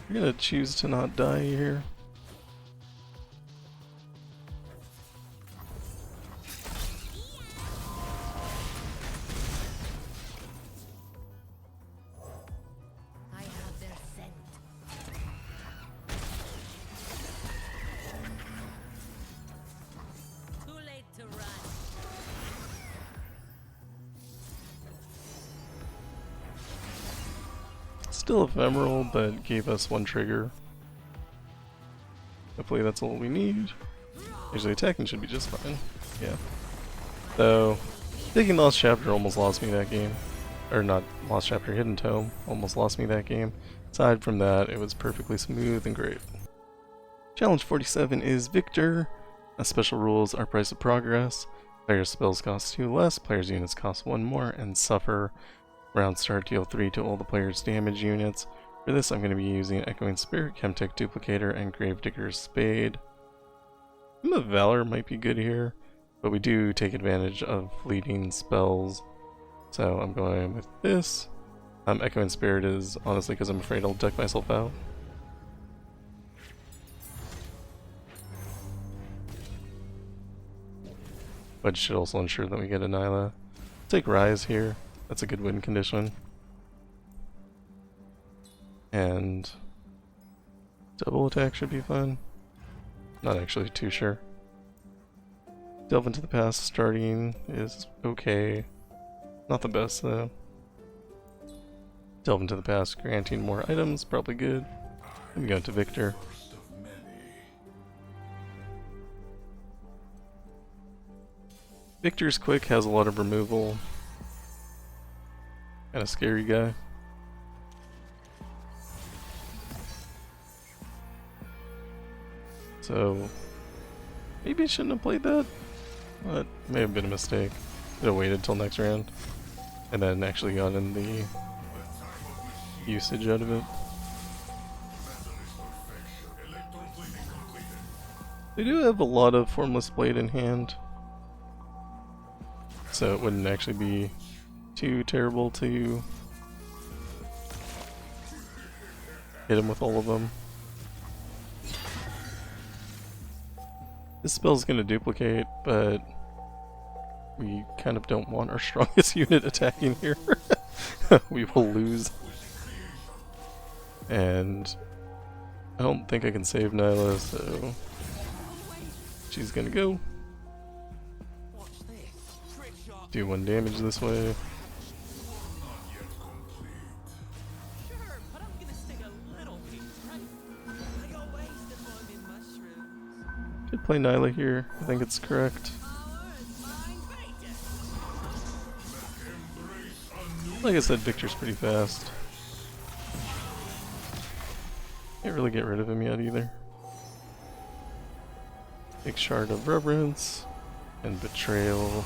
I'm gonna choose to not die here. I have their scent. Too late to run. Still ephemeral, but gave us 1 trigger. Hopefully that's all we need. Actually attacking should be just fine. Yeah. So Taking Lost Chapter almost lost me that game. Or not Lost Chapter, Hidden Tome almost lost me that game. Aside from that, it was perfectly smooth and great. Challenge 47 is Viktor. Special rules are Price of Progress. Players' spells cost 2 less, players' units cost 1 more, and suffer. Round start, deal 3 to all the players' damage units. For this, I'm going to be using Echoing Spirit, Chemtech Duplicator, and Gravedigger's Spade. Hymn of Valor might be good here, but we do take advantage of fleeting spells. So I'm going with this. Echoing Spirit is honestly because I'm afraid I'll deck myself out. But should also ensure that we get a Nilah. Take Rise here. That's a good win condition. And double attack should be fun. Not actually too sure. Delve into the Past starting is okay. Not the best though. Delve into the Past granting more items, probably good. Let me go into Viktor. Viktor's quick, has a lot of removal. Kind of scary guy. So maybe I shouldn't have played that. That may have been a mistake. Could have waited till next round and then actually gotten the usage out of it. They do have a lot of Formless Blade in hand, so it wouldn't actually be too terrible to hit him with all of them. This spell's gonna duplicate, but we kind of don't want our strongest unit attacking here. We will lose. And I don't think I can save Nilah, so she's gonna go. Do 1 damage this way. Sure, but I'm gonna stick a little piece, right? I got wasted on in mushrooms. Could play Nilah here. I think it's correct. Like I said, Viktor's pretty fast. Can't really get rid of him yet either. Big Shard of Reverence and Betrayal.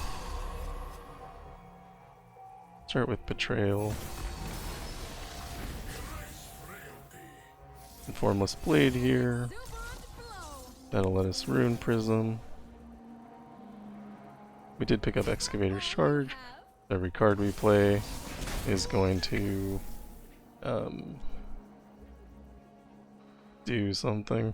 Start with Betrayal. And Formless Blade here. That'll let us Rune Prism. We did pick up Excavator's Charge. Every card we play is going to do something.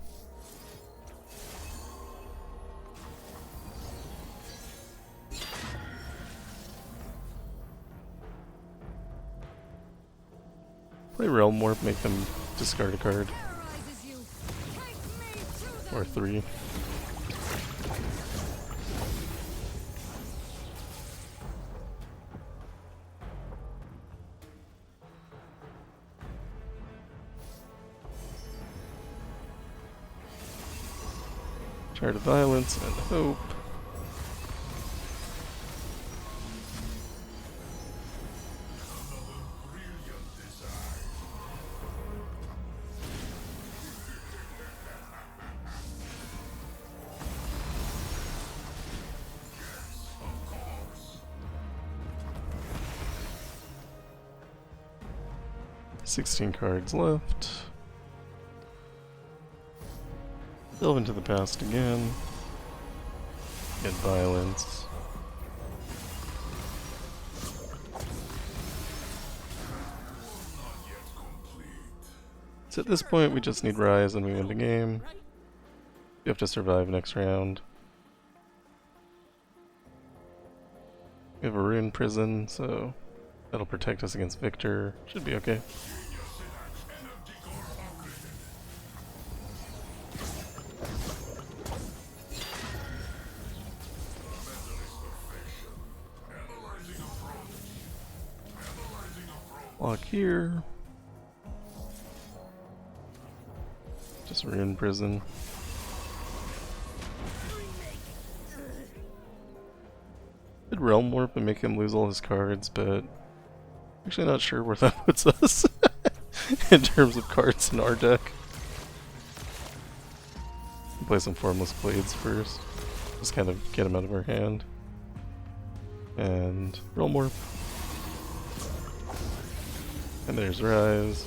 Play Realm Warp, make them discard a card. Or 3. Shard of Violence and Hope. $16 cards left. Delve into the Past again. Get Violence. So at this point we just need Rise and we win the game. You have to survive next round. We have a Rune Prison, so that'll protect us against Viktor. Should be okay. Lock here. Just Rune Prison. Could Realm Warp and make him lose all his cards, but actually not sure where that puts us in terms of cards in our deck. Play some Formless Blades first. Just kind of get him out of our hand. And Realm Warp. And there's Rise.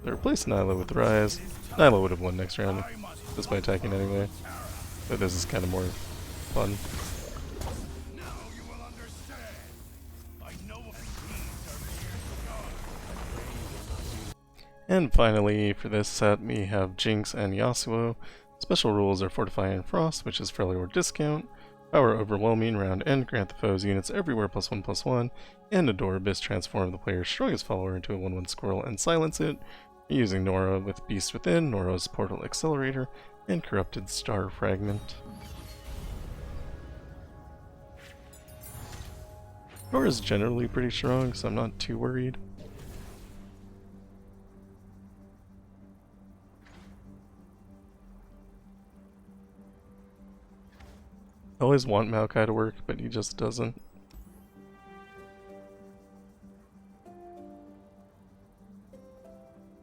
They replaced Nilah with Rise. Nilah would have won next round just by attacking anyway. But this is kind of more fun. Now you will understand. I know And finally, for this set, we have Jinx and Yasuo. Special rules are Fortify and Frost, which is fairly or discount. Power Overwhelming, round end, grant the foe's units everywhere +1/+1, and Adore Abyss, transform the player's strongest follower into a 1/1 squirrel and silence it. Using Norra with Beast Within, Norra's Portal Accelerator, and Corrupted Star Fragment. Norra's generally pretty strong, so I'm not too worried. I always want Maokai to work, but he just doesn't.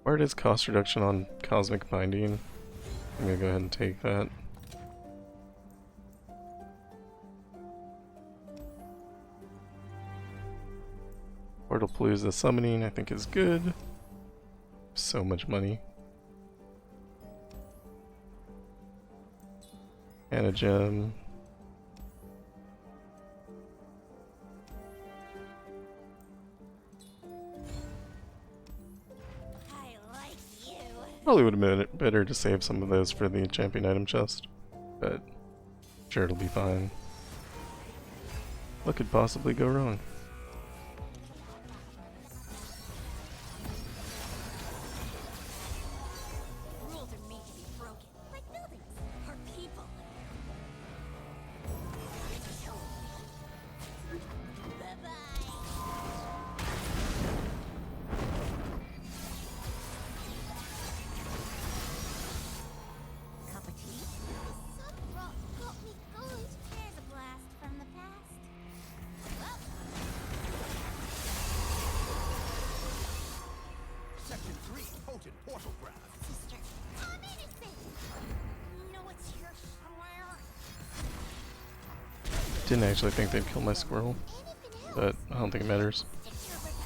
Where is cost reduction on Cosmic Binding? I'm gonna go ahead and take that. Portalpalooza summoning I think is good. So much money. And a gem. Probably would have been better to save some of those for the champion item chest, but sure, it'll be fine. What could possibly go wrong? Rules are made to be broken, like buildings or people. Bye-bye. Cup of tea? Some rock got me going. There's a blast from the past. Section 3, potent portal graph. Sister, I'm innocent. No, it's here somewhere. Didn't actually think they'd kill my squirrel, but I don't think it matters. It's your without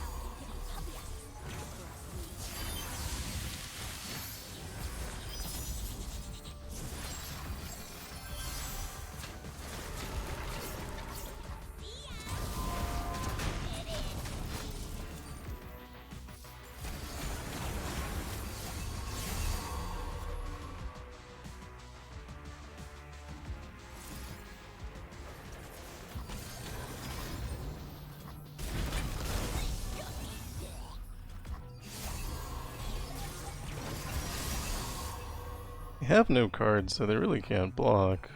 They have no cards, so they really can't block.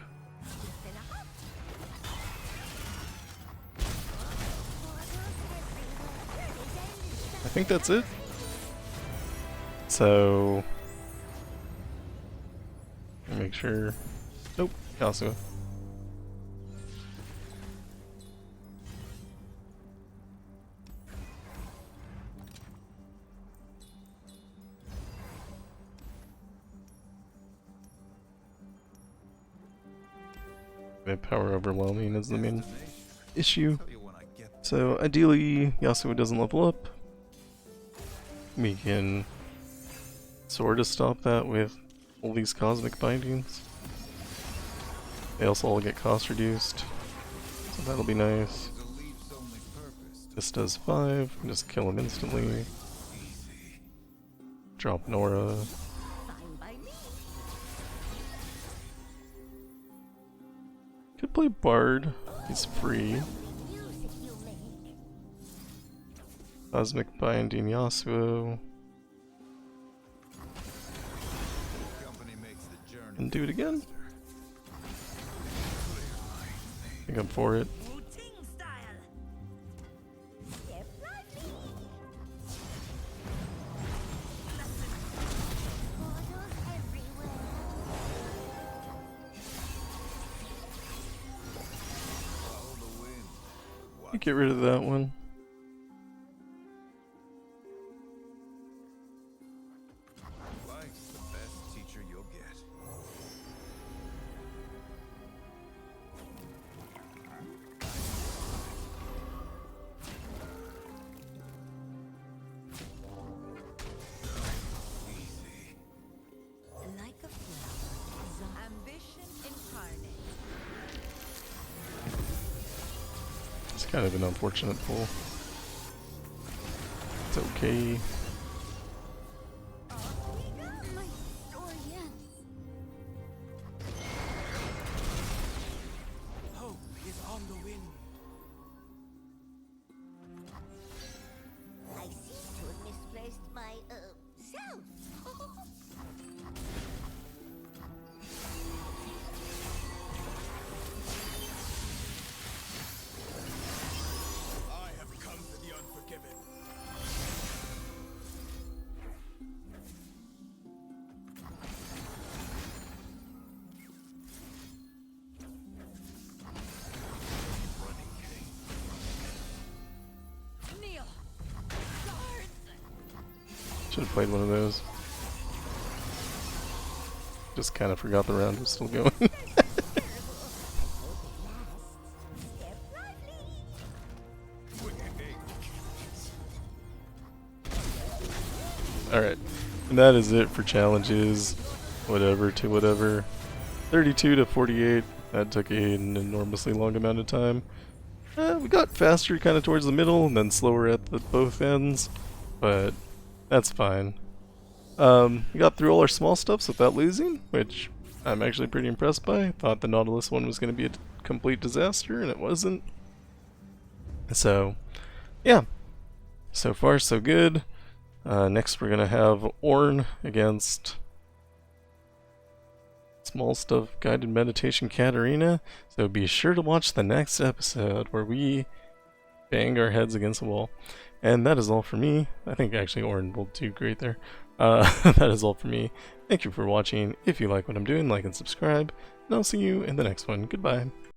I think that's it. So, make sure. Nope, Yasuo. The power overwhelming is the main issue. So ideally, Yasuo doesn't level up. We can sort of stop that with all these cosmic bindings. They also all get cost reduced, so that'll be nice. This does 5, just kill him instantly. Drop Norra. Fine by me. Could play Bard, he's free. music you make. Cosmic Binding Yasuo. And do it again. I think I'm for it. Wu-Ting style. Step lively. Portals everywhere. Get rid of that one. Life's the best teacher you'll get. Easy. Like a flower. Ambition incarnate. It's kind of an unfortunate pull. It's okay. My story ends. Hope is on the wind. I seem to have misplaced my, self. I have come to the unforgiven. Kneel. Should have played one of those. Just kind of forgot the round was still going. Alright, and that is it for challenges, whatever to whatever. 32 to 48, that took an enormously long amount of time. We got faster kind of towards the middle and then slower at the both ends, but that's fine. We got through all our small stuffs without losing, which I'm actually pretty impressed by. Thought the Nautilus one was going to be a complete disaster, and it wasn't. So, yeah. So far, so good. Next we're going to have Ornn against Small Stuff Guided Meditation Katarina. So be sure to watch the next episode where we bang our heads against the wall. And that is all for me. I think actually Ornn will do great there. That is all for me. Thank you for watching. If you like what I'm doing, like and subscribe. And I'll see you in the next one. Goodbye.